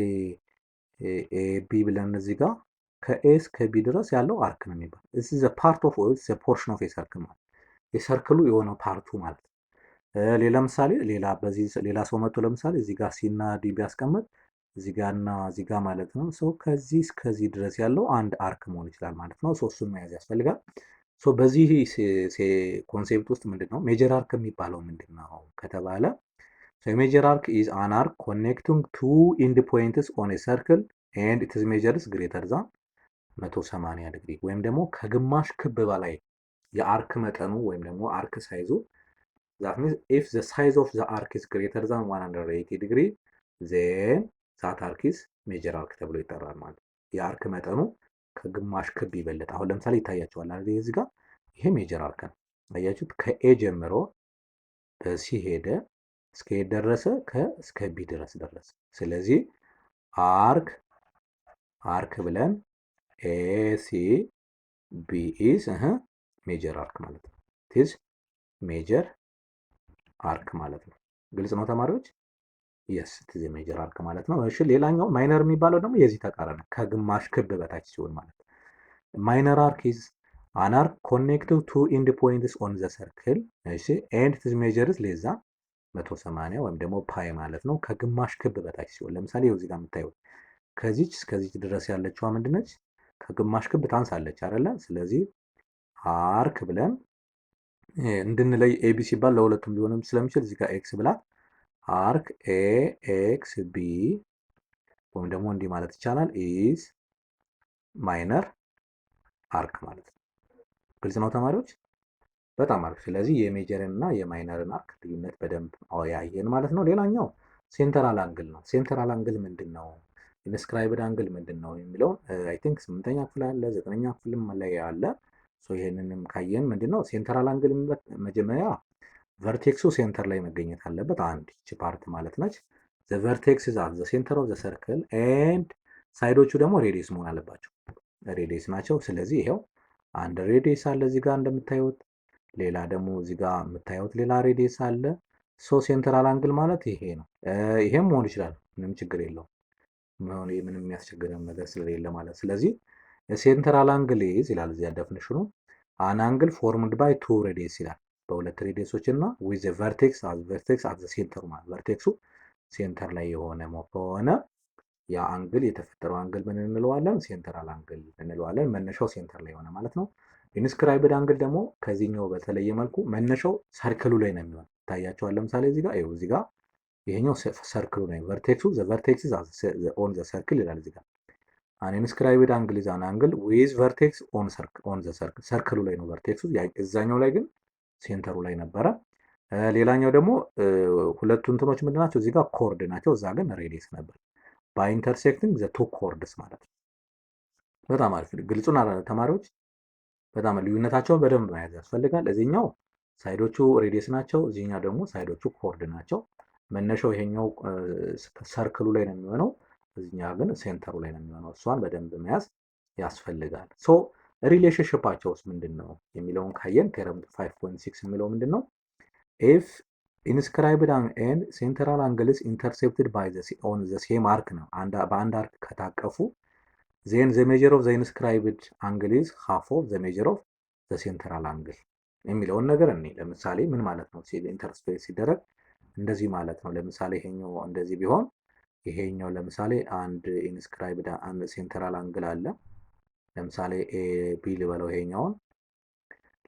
ኤ ቢ ብለን እዚህ ጋር ከኤ እስከ ቢ ድረስ ያለው አርክ ነው የሚባል። this is a part of or a portion of a circle ማለት የሰርክሉ የሆነው ፓርቱ ማለት ነው። ሌላ ምሳሌ ሌላ ሰው መጥቶ ለምሳሌ እዚህ ጋር ሲ እና ዲ ቢያስቀምጥ እዚህ ጋር እና እዚህ ጋር ማለት ነው። ከዚህ እስከዚህ ድረስ ያለው አንድ አርክ መሆን ይችላል ማለት ነው። እሱን መያዝ ያስፈልጋል። በዚህ ኮንሴፕት ውስጥ ምንድነው ሜጀር አርክ የሚባለው ምንድነው ከተባለ ሜጀር አርክ ኢዝ አን አርክ ኮኔክቲንግ ቱ ኢንድ ፖይንትስ ኦን ኤ ሰርክል ኤንድ ኢትስ ሜጀርስ ግሬተር ዛን 180 ዲግሪ ወይም ደግሞ ከግማሽ ክብ በላይ የአርክ መጠኑ ወይም ደግሞ አርክ ሳይዙ that means if the size of the arc is greater than 180 degree then that arc is major arc ተብሎ ይጠራል ማለት ነው። የአርክ መጠኑ ከግማሽ ክብ ይበልጥ። አሁን ለምሳሌ ይታያቸዋል አይደል? እዚህ ጋር ይሄ ሜጀር አርክ ነው። አያችሁት? ከኤ ጀምሮ በሲ ሄደ እስከ ኤ ደረሰ፣ እስከ ቢ ድረስ ደረሰ። ስለዚህ አርክ ብለን ኤሲ ቢ ኢዝ ሜጀር አርክ ማለት ነው። ኢዝ ሜጀር አርክ ማለት ነው። ግልጽ ነው ተማሪዎች? የስ ኢዝ ሜጀር አርክ ማለት ነው። እሺ ሌላኛው ማይነር የሚባለው ደግሞ የዚህ ተቃራኒ ከግማሽ ክብ በታች ሲሆን ማለት ነው። ማይነር አርክ ኢዝ አን አርክ ኮኔክትድ ቱ ኢንድ ፖይንትስ ኦን ዘ ሰርክል እሺ ኤንድ ኢትስ ሜጀርስ ሌዛ 180 ወይም ደግሞ ፓይ ማለት ነው። ከግማሽ ክብ በታች ሲሆን ለምሳሌ እዚህ ጋር የምታዩት ከዚች እስከዚች ድረስ ያለችዋ ምንድነች? ከግማሽ ክብ ታንሳለች አይደለ? ስለዚህ አርክ ብለን እንድንለይ ኤቢ ሲባል ለሁለቱም ሊሆንም ስለሚችል እዚህ ጋር ኤክስ ብላ አርክ ኤ ኤክስ ቢ ወይም ደግሞ እንዲህ ማለት ይቻላል ኢዝ ማይነር አርክ ማለት ነው። ግልጽ ነው ተማሪዎች? በጣም አሪፍ። ስለዚህ የሜጀርን እና የማይነርን አርክ ልዩነት በደንብ ያየን ማለት ነው። ሌላኛው ሴንተራል አንግል ነው። ሴንተራል አንግል ምንድን ነው? ኢንስክራይብድ አንግል ምንድን ነው የሚለው አይ ቲንክ 8ኛ ክፍል አለ፣ 9ኛ ክፍልም ላይ አለ። ይሄንንም ካየን ምንድነው ሴንተራል አንግል መጀመሪያ ቨርቴክሱ ሴንተር ላይ መገኘት አለበት። አንድ ይቺ ፓርት ማለት ነች። ዘ ቨርቴክስ ኢዝ አት ዘ ሴንተር ኦፍ ዘ ሰርክል ኤንድ ሳይዶቹ ደግሞ ሬዲየስ መሆን አለባቸው። ሬዲየስ ናቸው። ስለዚህ ይሄው አንድ ሬዲየስ አለ እዚህ ጋር እንደምታዩት፣ ሌላ ደግሞ እዚህ ጋር የምታዩት ሌላ ሬዲየስ አለ። ሴንተራል አንግል ማለት ይሄ ነው። ይሄም መሆን ይችላል፣ ምንም ችግር የለውም። ምንም የሚያስቸግረን ነገር ስለሌለ ማለት። ስለዚህ ሴንተራል አንግል ኢዝ ይላል እዚያ ዴፊኒሽኑ አን አንግል ፎርምድ ባይ ቱ ሬዲየስ ይላል፣ በሁለት ሬዲየሶች እና ዊዝ ቨርቴክስ አት ዘ ሴንተር ማለት ቨርቴክሱ ሴንተር ላይ የሆነ ከሆነ ያ አንግል የተፈጠረው አንግል ምን እንለዋለን? ሴንተራል አንግል እንለዋለን። መነሻው ሴንተር ላይ የሆነ ማለት ነው። ኢንስክራይብድ አንግል ደግሞ ከዚህኛው በተለየ መልኩ መነሻው ሰርክሉ ላይ ነው የሚሆነው። ይታያቸዋል። ለምሳሌ እዚህ ጋር እዚህ ጋር ይሄኛው ሰርክሉ ነው። ቨርቴክሱ ዘ ቨርቴክስ ኦን ዘ ሰርክል ይላል እዚህ ጋር። አን ኢንስክራይብድ አንግል ኢዝ አን አንግል ዊዝ ቨርቴክስ ኦን ዘ ሰርክል፣ ሰርክሉ ላይ ነው ቨርቴክሱ። እዛኛው ላይ ግን ሴንተሩ ላይ ነበረ። ሌላኛው ደግሞ ሁለቱ እንትኖች ምንድን ናቸው? እዚህ ጋር ኮርድ ናቸው፣ እዛ ግን ሬዲየስ ነበር። ባይ ኢንተርሴክቲንግ ዘ ቱ ኮርድስ ማለት ነው። በጣም አሪፍ። ግልጹን ተማሪዎች በጣም ልዩነታቸውን በደንብ መያዝ ያስፈልጋል። እዚህኛው ሳይዶቹ ሬዲየስ ናቸው፣ እዚህኛው ደግሞ ሳይዶቹ ኮርድ ናቸው። መነሻው ይሄኛው ሰርክሉ ላይ ነው የሚሆነው፣ እዚህኛው ግን ሴንተሩ ላይ ነው የሚሆነው። እሷን በደንብ መያዝ ያስፈልጋል። ሪሌሽንሽፓቸውስ ምንድን ነው የሚለውን ካየን ቴረም 5.6 የሚለው ምንድን ነው? ኢፍ ኢንስክራይብድ ኤንድ ሴንትራል አንግልስ ኢንተርሴፕትድ ባይ ኦን ዘ ሴም አርክ ነው። በአንድ አርክ ከታቀፉ ዜን ዘ ሜጀር ኦፍ ዘ ኢንስክራይብድ አንግል ኢዝ ሃፍ ኦፍ ዘ ሜጀር ኦፍ ዘ ሴንትራል አንግል የሚለውን ነገር እኔ ለምሳሌ ምን ማለት ነው ኢንተርስፔስ ሲደረግ እንደዚህ ማለት ነው። ለምሳሌ ይሄኛው እንደዚህ ቢሆን ይሄኛው ለምሳሌ አንድ ኢንስክራይብድ አንድ ሴንትራል አንግል አለ። ለምሳሌ ኤ ቢ ልበለው ይሄኛውን።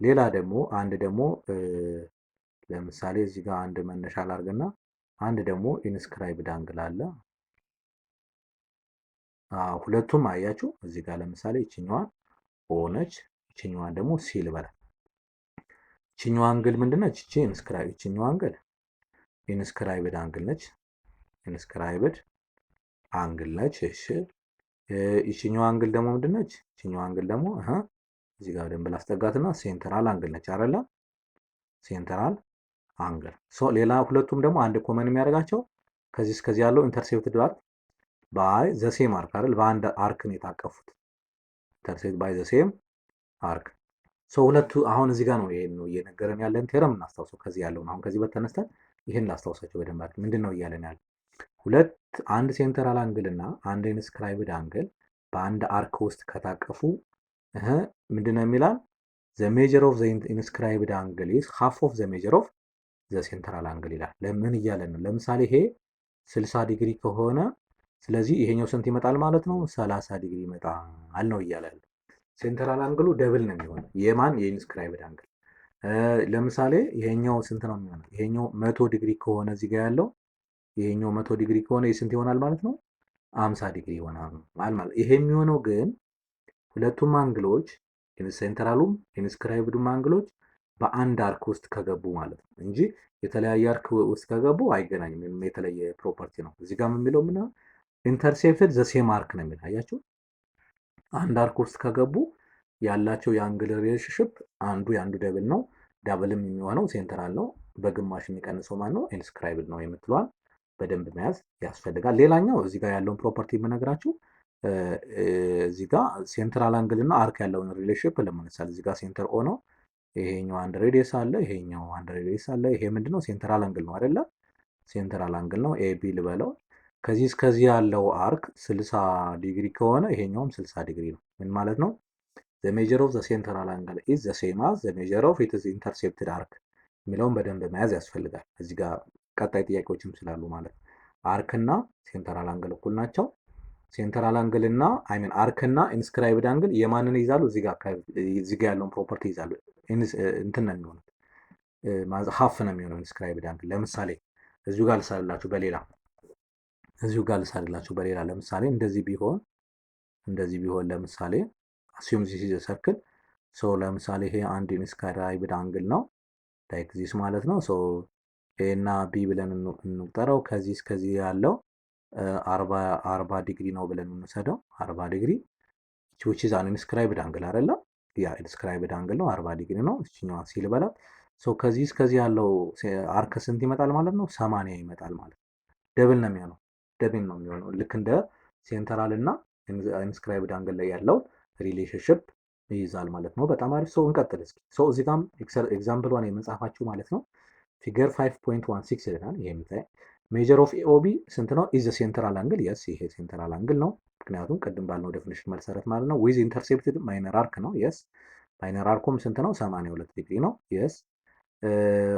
ሌላ ደግሞ አንድ ደግሞ ለምሳሌ እዚህ ጋር አንድ መነሻ ላርግና አንድ ደግሞ ኢንስክራይብድ አንግል አለ። ሁለቱም አያችሁ እዚህ ጋር ለምሳሌ ይችኛዋን ኦ ነች፣ ይችኛዋን ደግሞ ሲ ልበላት። ይችኛዋ አንግል ምንድነች? እቺ ኢንስክራይብ ይችኛዋ አንግል ኢንስክራይብድ አንግል ነች። ኢንስክራይብድ አንግል ነች። እሺ ይችኛዋ አንግል ደግሞ ምንድነች? ይችኛዋ አንግል ደግሞ እዚህ ጋር ደንብ ላስጠጋትና ሴንትራል አንግል ነች አይደለ? ሴንትራል አንግል። ሶ ሌላ ሁለቱም ደግሞ አንድ ኮመን የሚያደርጋቸው ከዚህ እስከዚህ ያለው ኢንተርሴፕትድ ባይ ዘ ሴም አርክ አይደል? በአንድ አርክ ነው የታቀፉት። ኢንተርሴፕት ባይ ዘ ሴም አርክ። ሶ ሁለቱ አሁን እዚህ ጋር ነው ይሄን ነው እየነገረን ያለን ቴረም እናስታውሰው። ከዚህ ያለውን አሁን ከዚህ በተነስተን ይሄን ላስታውሳቸው በደንብ አድርገን ምንድን ነው እያለን ያለ አንድ ሴንትራል አንግል እና አንድ ኢንስክራይብድ አንግል በአንድ አርክ ውስጥ ከታቀፉ ምንድን ነው የሚላል? ዘ ሜጀር ኦፍ ዘ ኢንስክራይብድ አንግል ኢዝ ሃፍ ኦፍ ዘ ሜጀር ኦፍ ዘ ሴንትራል አንግል ይላል። ለምን እያለን ነው? ለምሳሌ ይሄ 60 ዲግሪ ከሆነ ስለዚህ ይሄኛው ስንት ይመጣል ማለት ነው? 30 ዲግሪ ይመጣል ነው እያለ ያለው። ሴንትራል አንግሉ ደብል ነው የሚሆነው የማን የኢንስክራይብድ አንግል። ለምሳሌ ይሄኛው ስንት ነው የሚሆነው? ይሄኛው 100 ዲግሪ ከሆነ እዚህ ጋር ያለው ይሄኛው 100 ዲግሪ ከሆነ ስንት ይሆናል ማለት ነው? 50 ዲግሪ ይሆናል ማለት። ይሄ የሚሆነው ግን ሁለቱም አንግሎች ሴንትራሉም ኢንስክራይብዱም አንግሎች በአንድ አርክ ውስጥ ከገቡ ማለት ነው እንጂ የተለያየ አርክ ውስጥ ከገቡ አይገናኝም። የተለየ ፕሮፐርቲ ነው። እዚህ ጋር የሚለው ምን ነው? ኢንተርሴፕትድ ዘ ሴም አርክ ነው የሚል አያችሁ። አንድ አርክ ውስጥ ከገቡ ያላቸው የአንግል ሪሌሽንሺፕ አንዱ የአንዱ ደብል ነው። ዳብልም የሚሆነው ሴንትራል ነው። በግማሽ የሚቀንሰው ማን ነው? ኢንስክራይብድ ነው የምትለዋል በደንብ መያዝ ያስፈልጋል። ሌላኛው እዚህ ጋር ያለውን ፕሮፐርቲ የምነግራችሁ እዚህ ጋር ሴንትራል አንግል እና አርክ ያለውን ሪሌሽንሺፕ ለምሳሌ እዚህ ጋር ሴንተር ኦ ነው። ይሄኛው አንድ ሬዲየስ አለ፣ ይሄኛው አንድ ሬዲየስ አለ። ይሄ ምንድነው? ሴንትራል አንግል ነው አይደለ? ሴንትራል አንግል ነው። ኤቢ ልበለው። ከዚህ እስከዚህ ያለው አርክ 60 ዲግሪ ከሆነ ይሄኛውም 60 ዲግሪ ነው። ምን ማለት ነው? the measure of the central angle is the same as the measure of its intercepted arc የሚለውን በደንብ መያዝ ያስፈልጋል። እዚህ ጋር ቀጣይ ጥያቄዎችም ስላሉ ማለት አርክ እና ሴንትራል አንግል እኩል ናቸው። ሴንትራል አንግል እና አርክ እና ኢንስክራይብድ አንግል የማንን ይዛሉ? እዚህ ጋር ያለውን ፕሮፐርቲ ይዛሉ። እንትን ነው የሚሆኑት ሀፍ ነው የሚሆነው ኢንስክራይብድ አንግል። ለምሳሌ እዚሁ ጋር ልሳልላችሁ በሌላ ለምሳሌ እንደዚህ ቢሆን ለምሳሌ አሲዩም ዚስ ኢዝ ሰርክል። ሶ ለምሳሌ ይሄ አንድ ኢንስክራይብድ አንግል ነው ላይክ ዚስ ማለት ነው። ሶ ኤ እና ቢ ብለን እንቁጠረው። ከዚህ እስከዚህ ያለው 40 ዲግሪ ነው ብለን እንውሰደው። 40 ዲግሪ which is an inscribed angle አይደለ? ያ ኢንስክራይብድ አንግል ነው 40 ዲግሪ ነው። እቺኛዋ ሲ ልበላት። ሶ ከዚህ እስከዚህ ያለው አርክ ስንት ይመጣል ማለት ነው? 80 ይመጣል ማለት ነው። ደብል ነው የሚሆነው ልክ እንደ ሴንትራል እና ኢንስክራይብድ አንግል ላይ ያለው ሪሌሽንሺፕ ይይዛል ማለት ነው። በጣም አሪፍ። ሰው እንቀጥል እስኪ። ሰው እዚህ ጋርም ኤግዛምፕል ዋን የመጻፋችሁ ማለት ነው። ፊገር 5.16 ይላል። ይሄ የምታይ ሜጀር ኦፍ ኤኦቢ ስንት ነው? ኢዝ ሴንትራል አንግል። የስ ይሄ ሴንትራል አንግል ነው። ምክንያቱም ቅድም ባልነው ዴፊኒሽን መሰረት ማለት ነው። ዊዝ ኢንተርሴፕትድ ማይነር አርክ ነው። የስ ማይነር አርኩም ስንት ነው? 82 ዲግሪ ነው። የስ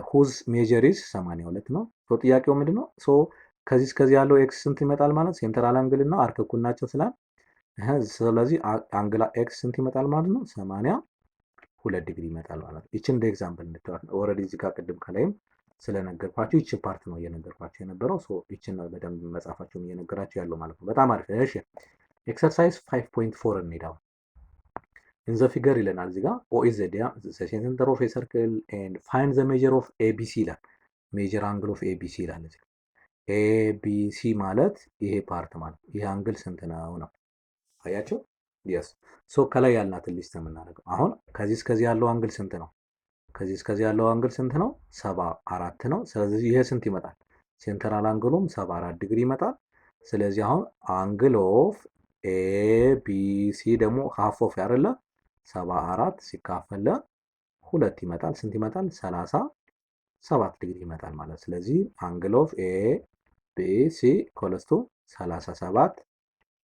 ሁዝ ሜጀር ኢዝ 82 ነው። ሶ ጥያቄው ምንድነው? ሶ ከዚህ እስከዚህ ያለው ኤክስ ስንት ይመጣል ማለት ሴንትራል አንግል እና አርክ እኩል ናቸው ስላል ስለዚህ አንግላ ኤክስ ስንት ይመጣል ማለት ነው? 82 ዲግሪ ይመጣል ማለት ነው። ይችን እንደ ኤግዛምፕል እንድትዋት ነው። ኦልሬዲ እዚህ ጋር ቅድም ከላይም ስለነገርኳችሁ ይችን ፓርት ነው እየነገርኳችሁ የነበረው። ሶ ይችን በደንብ መጻፋችሁም እየነገራችሁ ያለው ማለት ነው። በጣም አሪፍ። እሺ ኤክሰርሳይዝ 5.4 እንሄዳው። ኢን ዘ ፊገር ይለናል እዚህ ጋር ኦ ኢዝ ዘ ሴንተር ኦፍ ኤ ሰርክል ኤንድ ፋይንድ ዘ ሜጀር ኦፍ ኤቢሲ ይላል። ሜጀር አንግል ኦፍ ኤቢሲ ይላል እዚህ ኤቢሲ ማለት ይሄ ፓርት ማለት ይሄ አንግል ስንት ነው? አያቸው። የስ ሶ ከላይ ያልናትን ሊስት የምናደርገው አሁን ከዚህ እስከዚህ ያለው አንግል ስንት ነው? ከዚህ እስከዚህ ያለው አንግል ስንት ነው? 74 ነው። ስለዚህ ይሄ ስንት ይመጣል? ሴንትራል አንግሉም 74 ዲግሪ ይመጣል። ስለዚህ አሁን አንግል ኦፍ ኤቢሲ ደግሞ ሃፍ ኦፍ ያደለ 74 ሲካፈል ለ2 ይመጣል። ስንት ይመጣል? 7 ዲግሪ ይመጣል ማለት። ስለዚህ አንግል ኦፍ ኤ ቢ ሲ ኢኳልስ ቱ 37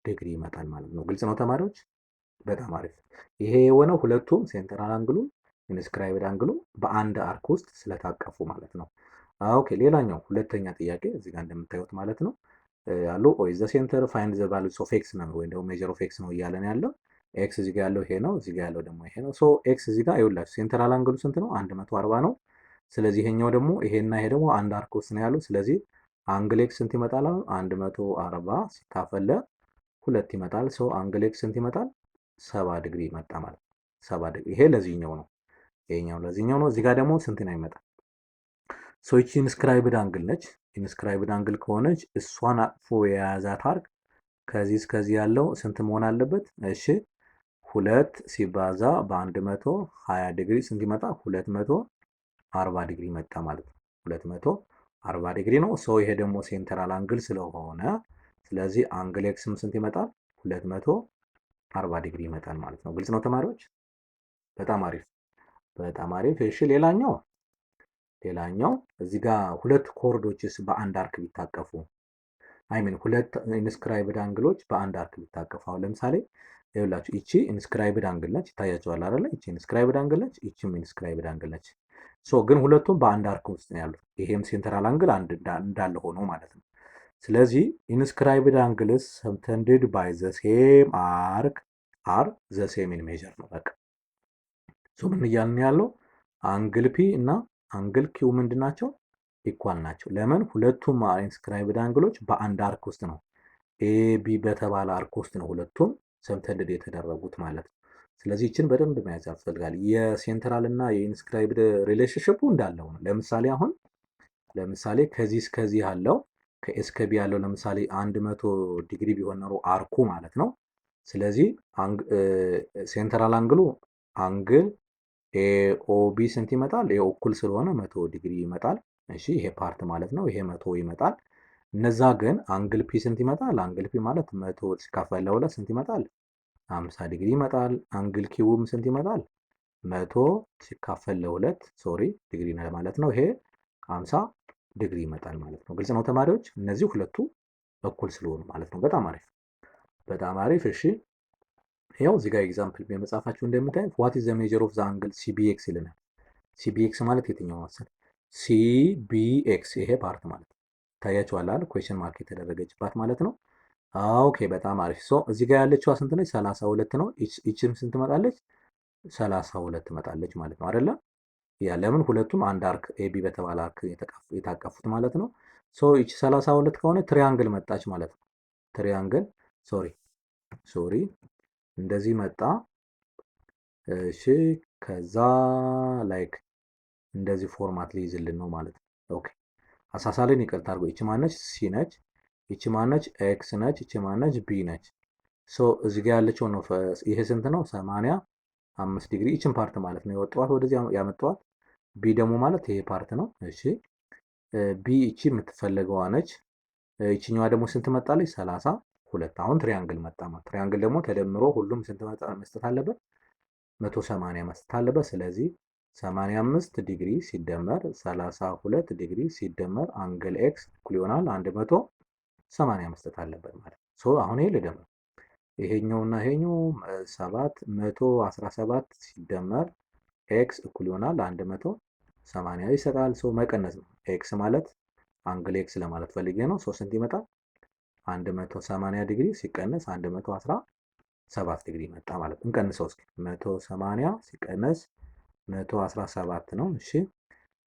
ዲግሪ ይመጣል ማለት ነው። ግልጽ ነው ተማሪዎች? በጣም አሪፍ። ይሄ የሆነው ሁለቱም ሴንትራል አንግሉ ኢንስክራይብድ አንግሉ በአንድ አርክ ውስጥ ስለታቀፉ ማለት ነው። ኦኬ ሌላኛው ሁለተኛ ጥያቄ እዚህ ጋር እንደምታዩት ማለት ነው ያለው ኦ ኢዝ ዘ ሴንተር ፋይንድ ዘ ቫሉስ ኦፍ ኤክስ ነው ወይም ደግሞ ሜጀር ኦፍ ኤክስ ነው እያለን ያለው። ኤክስ እዚህ ጋር ያለው ይሄ ነው፣ እዚህ ጋር ያለው ደግሞ ይሄ ነው። ሶ ኤክስ እዚህ ጋር ይኸውላችሁ ሴንትራል አንግሉ ስንት ነው? 140 ነው። ስለዚህ ይሄኛው ደግሞ ይሄና ይሄ ደግሞ አንድ አርክ ውስጥ ነው ያሉ። ስለዚህ አንግል ኤክስ ስንት ይመጣል? 140 ሲካፈል ሁለት ይመጣል። ሶ አንግል ኤክስ ስንት ይመጣል? 70 ዲግሪ ይመጣ ማለት ነው። 70 ዲግሪ ይሄ ለዚህኛው ነው፣ ይሄኛው ለዚህኛው ነው። እዚህ ጋር ደግሞ ስንት ነው ይመጣል? ሶ ይቺ ኢንስክራይብድ አንግል ነች። ኢንስክራይብድ አንግል ከሆነች እሷን አቅፎ የያዛት አርክ ከዚህ እስከዚህ ያለው ስንት መሆን አለበት? እሺ ሁለት ሲባዛ በ120 ዲግሪ ስንት ይመጣ? 240 ዲግሪ መጣ ማለት ነው። 240 ዲግሪ ነው። ሶ ይሄ ደግሞ ሴንትራል አንግል ስለሆነ ስለዚህ አንግል ኤክስም ስንት ይመጣል? 240 ዲግሪ ይመጣል ማለት ነው። ግልጽ ነው ተማሪዎች? በጣም አሪፍ በጣም አሪፍ። እሺ ሌላኛው እዚህ ጋር ሁለት ኮርዶችስ በአንድ አርክ ቢታቀፉ አይሚን ሁለት ኢንስክራይብድ አንግሎች በአንድ አርክ ቢታቀፉ አሁን ለምሳሌ ይኸውላችሁ ይቺ ኢንስክራይብድ አንግል ነች፣ ይታያቸዋል አይደለ? ይቺ ኢንስክራይብድ አንግል ነች፣ ይቺም ኢንስክራይብድ አንግል ነች። ሶ ግን ሁለቱም በአንድ አርክ ውስጥ ነው ያሉት። ይሄም ሴንትራል አንግል እንዳለ ሆኖ ማለት ነው። ስለዚህ ኢንስክራይብድ አንግልስ ሰብተንድድ ባይ ዘ ሴም አርክ አር ዘ ሴም ኢን ሜዠር ነው። በቃ ሶ ምን እያልን ያለው አንግል ፒ እና አንግል ኪው ምንድን ናቸው? ኢኳል ናቸው። ለምን? ሁለቱም ኢንስክራይብድ አንግሎች በአንድ አርክ ውስጥ ነው፣ ኤ ቢ በተባለ አርክ ውስጥ ነው ሁለቱም ሰብተንድድ የተደረጉት ማለት ነው። ስለዚህ ይችን በደንብ መያዝ ያስፈልጋል። የሴንትራል እና የኢንስክራይብድ ሪሌሽንሽፑ እንዳለው ነው። ለምሳሌ ከዚህ እስከዚህ ያለው ከኤስ ከቢ ያለው ለምሳሌ 100 ዲግሪ ቢሆን ኖሮ አርኩ ማለት ነው። ስለዚህ ሴንትራል አንግሉ አንግል ኤኦቢ ስንት ይመጣል? ኤ እኩል ስለሆነ 100 ዲግሪ ይመጣል። እሺ ይሄ ፓርት ማለት ነው። ይሄ 100 ይመጣል። እነዛ ግን አንግል ፒ ስንት ይመጣል? አንግል ፒ ማለት 100 ሲካፈል ለሁለት ስንት ይመጣል? 50 ዲግሪ ይመጣል። አንግል ኪውም ስንት ይመጣል? 100 ሲካፈል ለሁለት ዲግሪ ማለት ነው። ይሄ 50 ዲግሪ ይመጣል ማለት ነው። ግልጽ ነው ተማሪዎች? እነዚህ ሁለቱ እኩል ስለሆኑ ማለት ነው። በጣም አሪፍ በጣም አሪፍ። እሺ ያው እዚህ ጋር ኤግዛምፕል በመጻፋችሁ እንደምታዩት ዋት ኢዝ ዘ ሜጀር ኦፍ ዘ አንግል ሲቢኤክስ ይለናል። ሲቢኤክስ ማለት የትኛው መሰል? ሲቢኤክስ ይሄ ፓርት ማለት ነው። ታያችኋል አይደል? ኩዌስቸን ማርክ የተደረገችባት ማለት ነው። ኦኬ በጣም አሪፍ። ሶ እዚህ ጋር ያለችዋ ስንት ነች? 32 ነው። ይችም ስንት ትመጣለች? 32 ትመጣለች ማለት ነው አይደለ? ያ ለምን ሁለቱም አንድ አርክ ኤቢ በተባለ አርክ የታቀፉት ማለት ነው። ሶ ይቺ 32 ከሆነ ትሪያንግል መጣች ማለት ነው። ትሪያንግል ሶሪ እንደዚህ መጣ። እሺ ከዛ ላይክ እንደዚህ ፎርማት ሊይዝልን ነው ማለት ነው። ኦኬ አሳሳልን ይቅርታ አድርጎ ይቺ ማነች? ሲ ነች። ይቺ ማነች? ኤክስ ነች። ይቺ ማነች? ቢ ነች። ሶ እዚህ ጋር ያለችው ነው። ይሄ ስንት ነው? 85 ዲግሪ። ይችን ፓርት ማለት ነው የወጣዋት ወደዚህ ያመጣዋት። ቢ ደግሞ ማለት ይሄ ፓርት ነው። እሺ ቢ ይቺ የምትፈለገዋ ነች። ይቺኛዋ ደግሞ ስንት መጣለች? 32። አሁን ትሪያንግል መጣ ማለት። ትሪያንግል ደግሞ ተደምሮ ሁሉም ስንት መስጠት አለበት? 180 መስጠት አለበት። ስለዚህ 85 ዲግሪ ሲደመር 32 ዲግሪ ሲደመር አንግል ኤክስ እኩል ይሆናል 180 መስጠት አለበት ማለት ነው። ሶ አሁን ይሄ ልደምር ይሄኛውና ይሄኛው 717 ሲደመር ኤክስ እኩል ይሆናል 180 ይሰጣል። ሶ መቀነስ ነው። ኤክስ ማለት አንግል ኤክስ ለማለት ፈልጌ ነው። ሶ ስንት ይመጣል? 180 ዲግሪ ሲቀነስ 117 ዲግሪ መጣ ማለት ነው። እንቀንሰው እስኪ 180 ሲቀነስ 117 ነው። እሺ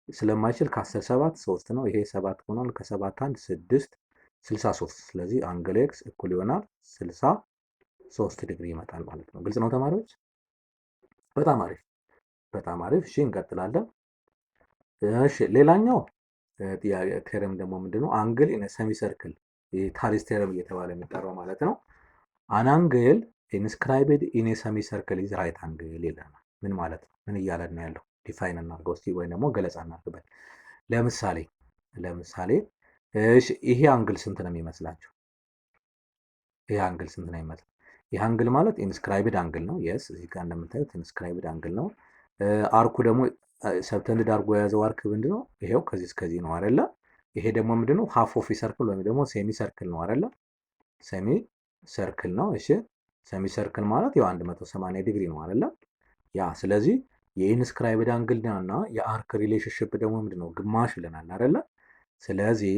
ስለማይችል ከ17 3 ነው። ይሄ 7 ሆኗል። ከ7 1 6 63። ስለዚህ አንግል ኤክስ እኩል ይሆናል 63 ዲግሪ ይመጣል ማለት ነው። ግልጽ ነው ተማሪዎች? በጣም አሪፍ በጣም አሪፍ። እሺ እንቀጥላለን። እሺ ሌላኛው ቴረም ደግሞ ምንድነው? አንግል ኢን ሰሚ ሰርክል ታሪስ ቴረም እየተባለ የሚጠራው ማለት ነው። አን አንግል ኢንስክራይብድ ኢን ሰሚ ሰርክል ኢዝ ራይት አንግል ይለናል። ምን ማለት ነው? ምን እያለን ነው ያለው? ዲፋይን እናድርገው እስቲ ወይም ደግሞ ገለጻ እናድርግበት። ለምሳሌ እሺ ይሄ አንግል ስንት ነው የሚመስላችሁ? ይሄ አንግል ስንት ነው የሚመስለው? ይሄ አንግል ማለት ኢንስክራይብድ አንግል ነው። የስ እዚህ ጋር እንደምታዩት ኢንስክራይብድ አንግል ነው። አርኩ ደግሞ ሰብተንድ አድርጎ የያዘው አርክ ምንድነው? ይሄው ከዚህ እስከዚህ ነው አይደለ? ይሄ ደግሞ ምንድነው? ሃፍ ኦፍ ሰርክል ወይም ደግሞ ሴሚ ሰርክል ነው አይደለ? ሴሚ ሰርክል ነው። እሺ ሴሚ ሰርክል ማለት ያው 180 ዲግሪ ነው አይደለ? ያ ስለዚህ የኢንስክራይብድ አንግል እና የአርክ ሪሌሽንሽፕ ደግሞ ምንድነው? ግማሽ ብለናል አይደለ? ስለዚህ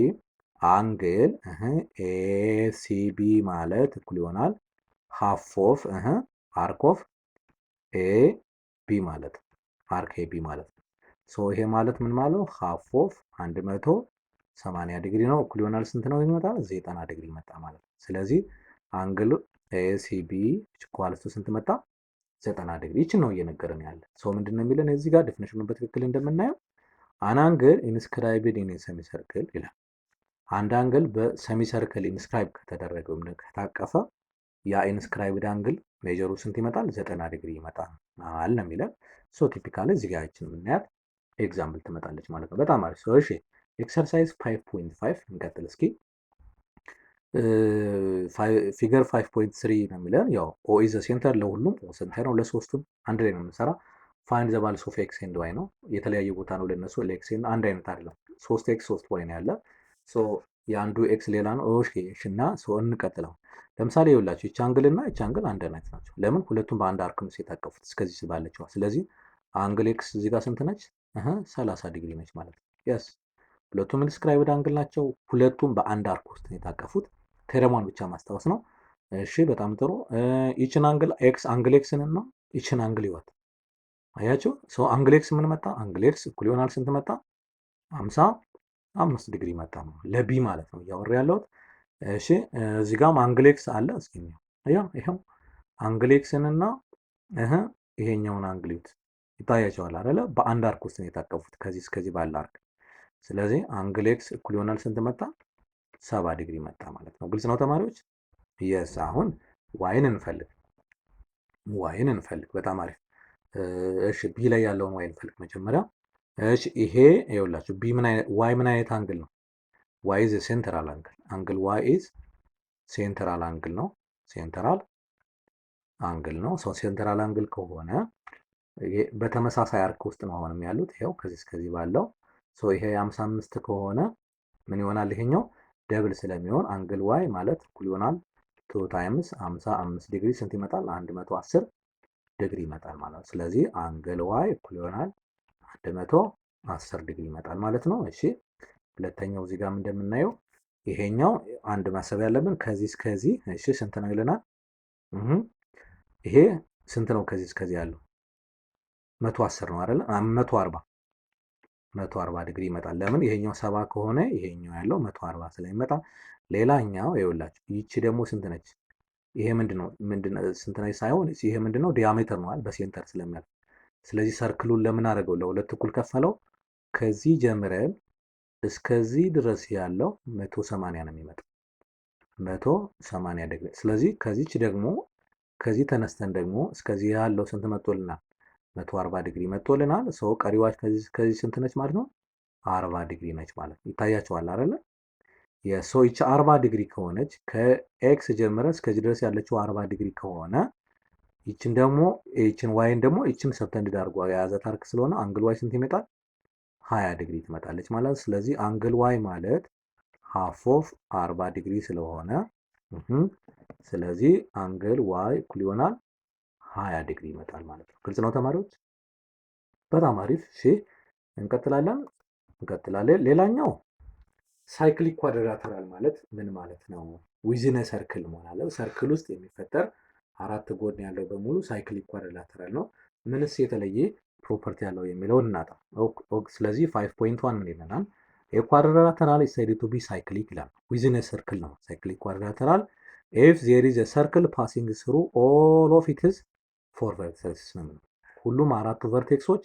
አንግል ኤሲቢ ማለት እኩል ይሆናል ሃፍ ኦፍ አርክ ኦፍ ኤ ቢ ማለት አርክ ኤ ቢ ማለት ነው። ሶ ይሄ ማለት ምን ማለት ነው? ሃፍ ኦፍ 180 ዲግሪ ነው እኩል ይሆናል ስንት ነው ይመጣል? 90 ዲግሪ መጣ ማለት ነው። ስለዚህ አንግል ኤሲቢ ኢኳልስ ቱ ስንት መጣ? 90 ዲግሪ። ይችን ነው እየነገረን ያለ። ሶ ምንድነው የሚለን እዚህ ጋር ዲፊኒሽኑን በትክክል እንደምናየው አን አንግል ኢንስክራይብድ ኢን ሰሚ ሰርክል ይላል። አንድ አንግል በሰሚ ሰርክል ኢንስክራይብ ከተደረገ ወይም ከታቀፈ ያ ኢንስክራይብድ አንግል ሜጀሩ ስንት ይመጣል? 90 ዲግሪ ይመጣል ነው የሚለን። ሶ ቲፒካሊ እዚህ ጋር ያችን የምናያት ኤግዛምፕል ትመጣለች ማለት ነው። በጣም አሪፍ። እሺ ኤክሰርሳይዝ 5.5 እንቀጥል እስኪ። ፊገር 5.3 ነው የሚለን ያው ኦ ኢዝ ሴንተር ለሁሉም ኦ ሴንተር ነው ለሶስቱም አንድ ላይ ነው የምንሰራ። ፋይንድ ዘ ቫልዩስ ኦፍ ኤክስ ኤንድ ዋይ ነው የተለያየ ቦታ ነው ለነሱ ለኤክስ ኤንድ አንድ አይነት አይደለም። 3 ኤክስ 3 ዋይ ነው ያለ። ሶ የአንዱ ኤክስ ሌላ ነው። እሺ እና ሶ እንቀጥለው። ለምሳሌ ይኸውላችሁ ይቺ አንግል እና ይቺ አንግል አንድ አይነት ናቸው። ለምን? ሁለቱም በአንድ አርክ ነው የታቀፉት እስከዚህ ባለችው። ስለዚህ አንግል ኤክስ እዚህ ጋር ስንት ነች? 30 ዲግሪ ነች ማለት ነው። የስ ሁለቱም ኢንስክራይብድ አንግል ናቸው። ሁለቱም በአንድ አርክ ውስጥ ነው የታቀፉት። ቴረሟን ብቻ ማስታወስ ነው። እሺ በጣም ጥሩ። ይችን አንግል ኤክስ አንግል ኤክስን እና ይችን አንግል ይወት አያችሁ። ሶ አንግል ኤክስ ምን መጣ? አንግል ኤክስ እኩል ይሆናል ስንት መጣ? 55 ዲግሪ መጣ ነው ለቢ ማለት ነው እያወራ ያለሁት። እሺ እዚህ ጋርም አንግል ኤክስ አለ። እስኪ ይሄው አንግል ኤክስን እና ይሄኛውን አንግል ይታያቸዋል አይደለ? በአንድ አርክ ውስጥ ነው የታቀፉት ከዚህ እስከዚህ ባለ አርክ። ስለዚህ አንግል ኤክስ እኩል ይሆናል ስንት መጣ? 70 ዲግሪ መጣ ማለት ነው። ግልጽ ነው ተማሪዎች? የስ አሁን ዋይን እንፈልግ። በጣም አሪፍ። እሺ ቢ ላይ ያለውን ዋይ እንፈልግ መጀመሪያ። እሺ ይሄ ይኸውላችሁ ቢ ምን አይነት ዋይ ምን አይነት አንግል ነው? ዋይ ኢዝ ሴንትራል አንግል። አንግል ዋይ ኢዝ ሴንትራል አንግል ነው። ሴንትራል አንግል ነው። ሶ ሴንትራል አንግል ከሆነ በተመሳሳይ አርክ ውስጥ ነው አሁንም ያሉት። ይሄው ከዚህ እስከዚህ ባለው ሶ ይሄ 55 ከሆነ ምን ይሆናል? ይሄኛው ደብል ስለሚሆን አንግል ዋይ ማለት እኩል ይሆናል 2 ታይምስ 55 ዲግሪ ስንት ይመጣል? 110 ዲግሪ ይመጣል ማለት ነው። ስለዚህ አንግል ዋይ እኩል ይሆናል 110 ዲግሪ ይመጣል ማለት ነው። እሺ ሁለተኛው እዚህ ጋር እንደምናየው ይሄኛው አንድ ማሰብ ያለብን ከዚህ እስከዚህ እሺ ስንት ነው ይለናል? ይሄ ስንት ነው ከዚህ እስከዚህ ያለው? 110 ነው አይደል? 140 ዲግሪ ይመጣል። ለምን? ይሄኛው 70 ከሆነ ይሄኛው ያለው 140 ስለሚመጣ። ሌላኛው ይኸውላችሁ ይቺ ደግሞ ስንት ነች? ይሄ ምንድነው ስንት ነች ሳይሆን ይሄ ምንድነው ዲያሜትር ነው አይደል? በሴንተር ስለሚያልፍ። ስለዚህ ሰርክሉን ለምን አደረገው? ለሁለት እኩል ከፈለው። ከዚህ ጀምረን እስከዚህ ድረስ ያለው 180 ነው የሚመጣው 180 ዲግሪ። ስለዚህ ከዚች ደግሞ ከዚህ ተነስተን ደግሞ እስከዚህ ያለው ስንት መጥቶልናል? 140 ዲግሪ መጥቶልናል። ሰው ቀሪዋች ከዚህ ስንት ነች ማለት ነው? 40 ዲግሪ ነች ማለት ነው። ይታያቸዋል አይደለ? የሰው ይቺ 40 ዲግሪ ከሆነች ከኤክስ ጀምረ እስከዚህ ድረስ ያለችው 40 ዲግሪ ከሆነ ይችን ደግሞ ይችን ዋይን ደግሞ ይችን ሰብተንድ አድርጎ የያዘ ታርክ ስለሆነ አንግል ዋይ ስንት ይመጣል? 20 ዲግሪ ትመጣለች ማለት። ስለዚህ አንግል ዋይ ማለት ሃፍ ኦፍ 40 ዲግሪ ስለሆነ ስለዚህ አንግል ዋይ እኩል ይሆናል 20 ዲግሪ ይመጣል ማለት ነው። ግልጽ ነው ተማሪዎች? በጣም አሪፍ። እሺ እንቀጥላለን። ሌላኛው ሳይክሊክ ኳድራተራል ማለት ምን ማለት ነው? ዊዝን ሰርክል መሆን አለ። ሰርክል ውስጥ የሚፈጠር አራት ጎን ያለው በሙሉ ሳይክሊክ ኳድራተራል ነው። ምንስ የተለየ ፕሮፐርቲ ያለው የሚለውን እናጣ። ስለዚህ 5.1 ምን ይለናል? የኳድራተራል ኢዝ ሳይድ ቱ ቢ ሳይክሊክ ይላል። ዊዝን ሰርክል ነው ሳይክሊክ ኳድራተራል ኢፍ ዜር ኢዝ አ ሰርክል ፓሲንግ ስሩ ኦል ኦፍ ኢትስ 4 ቨርቴክስስ ነው። ሁሉም አራቱ ቨርቴክሶች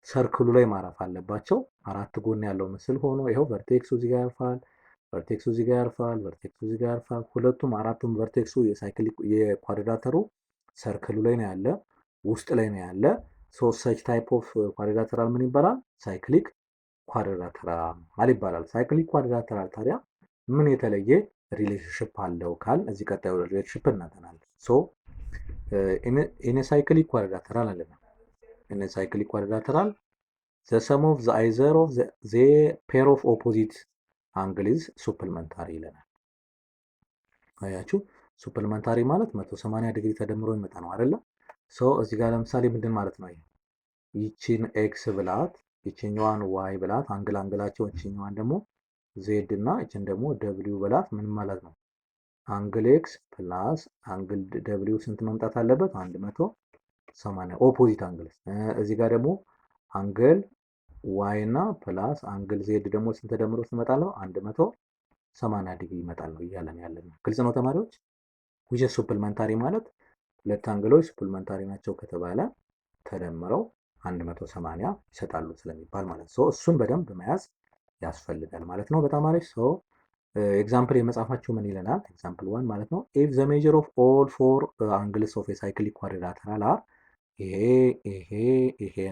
ሰርክሉ ላይ ማረፍ አለባቸው። አራት ጎን ያለው ምስል ሆኖ ይሄው ቨርቴክሱ እዚህ ጋር ያርፋል፣ ቨርቴክሱ እዚህ ጋር ያርፋል፣ ቨርቴክሱ እዚህ ጋር ያርፋል። ሁለቱም አራቱም ቨርቴክሱ የሳይክሊክ የኳድራተሩ ሰርክሉ ላይ ነው ያለ፣ ውስጥ ላይ ነው ያለ። ሶ ሰች ታይፕ ኦፍ ኳድራተራል ምን ይባላል? ሳይክሊክ ኳድራተራል ይባላል። ሳይክሊክ ኳድራተራል ታዲያ ምን የተለየ ሪሌሽንሽፕ አለው ካል እዚህ ቀጣዩ ሪሌሽንሽፕ እናጠናለን። ሶ ኢን ሳይክሊክ ኳድራተራል አለና ኢን ሳይክሊክ ኳድራተራል ዘ ሰም ኦፍ ዘ አይዘር ኦፍ ዘ ፔር ኦፍ ኦፖዚት አንግል ኢዝ ሱፕልመንታሪ ይለናል። አያችሁ ሱፕልመንታሪ ማለት 180 ዲግሪ ተደምሮ ይመጣ ነው አይደለ? ሶ እዚህ ጋር ለምሳሌ ምንድን ማለት ነው? ይቺን ኤክስ ብላት ይቺኛዋን ዋይ ብላት አንግላቸው ይቺኛዋን ደግሞ ዜድ እና ይቺን ደግሞ ደብሊው ብላት ምን ማለት ነው? አንግል ኤክስ ፕላስ አንግል ደብሊው ስንት መምጣት አለበት? 180 ኦፖዚት አንግል። እዚህ ጋር ደግሞ አንግል ዋይ እና ፕላስ አንግል ዜድ ደግሞ ስንት ተደምሮ ትመጣለው? 180 ዲግሪ ይመጣል ነው እያለን ያለን። ግልጽ ነው ተማሪዎች? ዊች ሱፕልመንታሪ ማለት ሁለት አንግሎች ሱፕልመንታሪ ናቸው ከተባለ ተደምረው 180 ይሰጣሉ ስለሚባል ማለት ነው። እሱን በደንብ መያዝ ያስፈልጋል ማለት ነው። በጣም አሪፍ። ኤግዛምፕል የመጻፋችሁ ምን ይለናል? ኤግዛምፕል 1 ማለት ነው። ኢፍ ዘ ሜጀር ኦፍ ኦል ፎር አንግልስ ኦፍ ሳይክሊክ ኳድሪላተራል አር ይሄ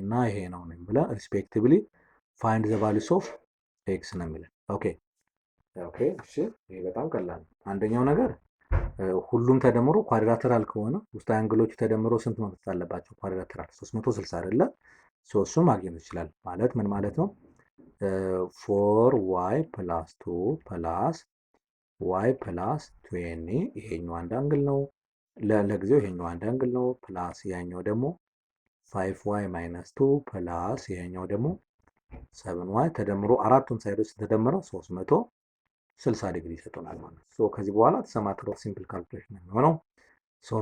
እና ይሄ ነው ብለን ሪስፔክቲቭሊ ፋይንድ ዘ ቫሉስ ኦፍ ኤክስ ነው የሚለን። ኦኬ እሺ፣ ይሄ በጣም ቀላል። አንደኛው ነገር ሁሉም ተደምሮ ኳድሪላተራል ከሆነ ውስጣዊ አንግሎቹ ተደምሮ ስንት መምጣት አለባቸው? ኳድሪላተራል 360 አይደለ? እሱም ማግኘት ይችላል ማለት ምን ማለት ነው? 4y ፕላስ 2 ፕላስ y ፕላስ 20 ይሄኛው አንድ አንግል ነው። ለጊዜው ይሄኛው አንድ አንግል ነው። ፕላስ ያኛው ደግሞ 5y ማይነስ 2 ፕላስ ይሄኛው ደግሞ 7y ተደምሮ አራቱም ሳይዶች ተደምረው 360 ዲግሪ ይሰጡናል ማለት ነው። ከዚህ በኋላ ተሰማትሮ ሲምፕል ካልኩሌሽን የሚሆነው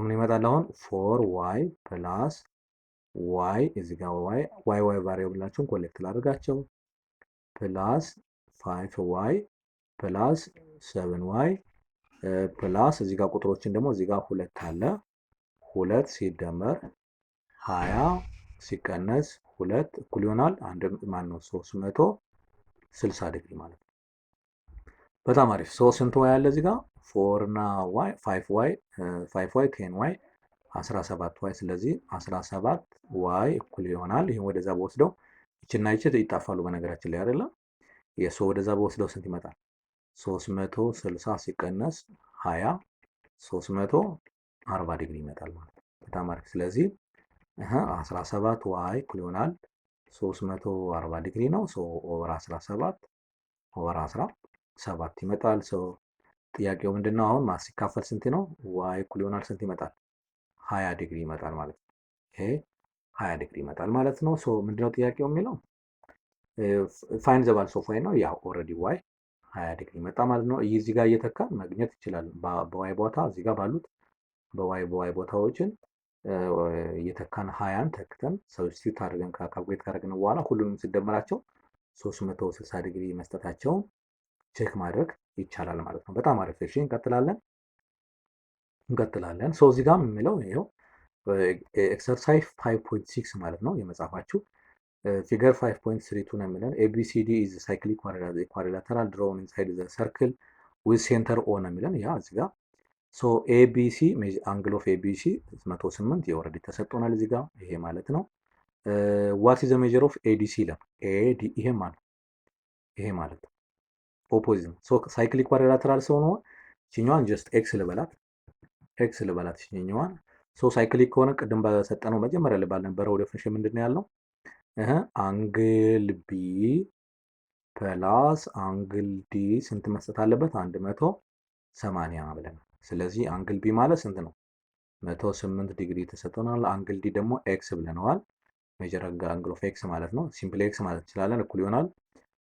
ምን ይመጣል? አሁን 4y ፕላስ y እዚህ ጋር y ቫሪያብላቸውን ኮሌክት ላድርጋቸው ፕላስ 5y ፕላስ 7y ፕላስ እዚህ ጋር ቁጥሮችን ደግሞ እዚህ ጋር 2 አለ 2 ሲደመር 20 ሲቀነስ 2 እኩል ይሆናል አንድ ማን ነው 360 ዲግሪ ማለት ነው። በጣም አሪፍ። ስንት y አለ እዚህ ጋር 4 እና y 5y 10y 17y ስለዚህ 17y እኩል ይሆናል። ይሄን ወደዛ በወስደው ይችና ይች ይጣፋሉ በነገራችን ላይ አይደለም። ወደዛ በወስደው ስንት ይመጣል? 360 ሲቀነስ 20 340 ዲግሪ ይመጣል ማለት ነው። በጣም አሪፍ። ስለዚህ 17y እኩል ይሆናል 340 ዲግሪ ነው። ኦቨር 17 ኦቨር 17 ይመጣል። ጥያቄው ምንድነው? አሁን ማስ ሲካፈል ስንት ነው? y እኩል ይሆናል ስንት ይመጣል? 20 ዲግሪ ይመጣል ማለት ነው። ይሄ 20 ዲግሪ ይመጣል ማለት ነው። ምንድነው ጥያቄው የሚለው? ፋይንድ ዘ ቫልዩስ ኦፍ y ነው። ያው ኦልሬዲ y 20 ዲግሪ መጣ ማለት ነው። እዚህ ጋር እየተካን ማግኘት ይችላል። በy ቦታ እዚህ ጋር ባሉት በy ቦታዎችን እየተካን 20ን ተክተን ሰብስቲቱት አድርገን ካልኩሌት ካደረግን በኋላ ሁሉንም ሲደመራቸው 360 ዲግሪ መስጠታቸውን ቼክ ማድረግ ይቻላል ማለት ነው። በጣም አሪፍ። እሺ እንቀጥላለን። እዚህ ጋር የሚለው ይሄው ኤክሰርሳይዝ 5.6 ማለት ነው የመጻፋችሁ ፊገር 5.32 ነው የሚለን ABCD is cyclic quadrilateral drawn inside the circle with center O ነው የሚለን ያ እዚህ ጋር ABC አንግል ኦፍ ABC 108 የኦልሬዲ ተሰጥቶናል እዚህ ጋር ይሄ ማለት ነው። what is the measure of ADC ይላል AD ይሄ ማለት ኦፖዚት ነው። ሳይክሊክ ኳድሪላተራል ስለሆነ ይችኛዋን ጀስት ኤክስ ልበላት ይችኛዋን ሳይክሊክ ከሆነ ቅድም በሰጠነው መጀመሪያ ላይ ባልነበረው ዴፊኒሽን ምንድነው ያልነው? አንግል ቢ ፕላስ አንግል ዲ ስንት መስጠት አለበት? 180 ብለን። ስለዚህ አንግል ቢ ማለት ስንት ነው? 108 ዲግሪ ተሰጥቶናል። አንግል ዲ ደግሞ ኤክስ ብለነዋል። ሜጀር አንግል ኦፍ ኤክስ ማለት ነው። ሲምፕል ኤክስ ማለት እንችላለን። እኩል ይሆናል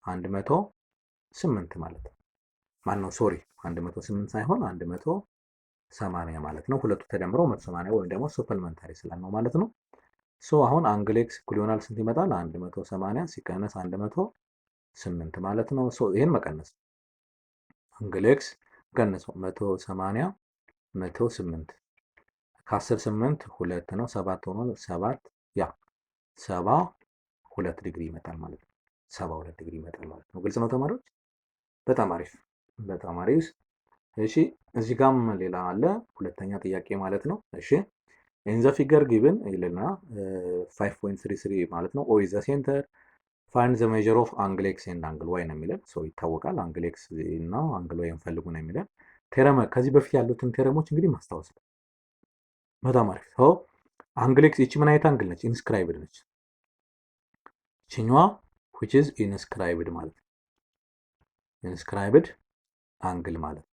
108 ማለት ነው። ማነው ሶሪ 108 ሳይሆን 180 ማለት ነው። ሁለቱ ተደምረው 180 ወይም ደግሞ ሱፕልመንታሪ ስላልነው ማለት ነው። አሁን አንግል ኤክስ እኩል ይሆናል ስንት ይመጣል? 180 ሲቀነስ 108 ማለት ነው። ይሄን መቀነስ አንግል ኤክስ ቀነሰው 180 108 ከ10 8 2 ነው 7 ሆኖ 7 ያ 72 ዲግሪ ይመጣል ማለት ነው። 72 ዲግሪ ይመጣል ማለት ነው። ግልጽ ነው ተማሪዎች? በጣም አሪፍ። እሺ እዚህ ጋርም ሌላ አለ ሁለተኛ ጥያቄ ማለት ነው። እሺ in the figure given ይልና 5.33 ማለት ነው O is the center find the measure of angle x and angle y ነው የሚለን ይታወቃል። angle x እና angle y እንፈልጉ ነው የሚለን ቴረም። ከዚህ በፊት ያሉትን ቴረሞች እንግዲህ ማስታወስ ነው። በጣም አሪፍ። angle x ይቺ ምን አይነት አንግል ነች? ኢንስክራይብድ ነች። ይችኛዋ which is inscribed ማለት ነው። inscribed አንግል ማለት ነው።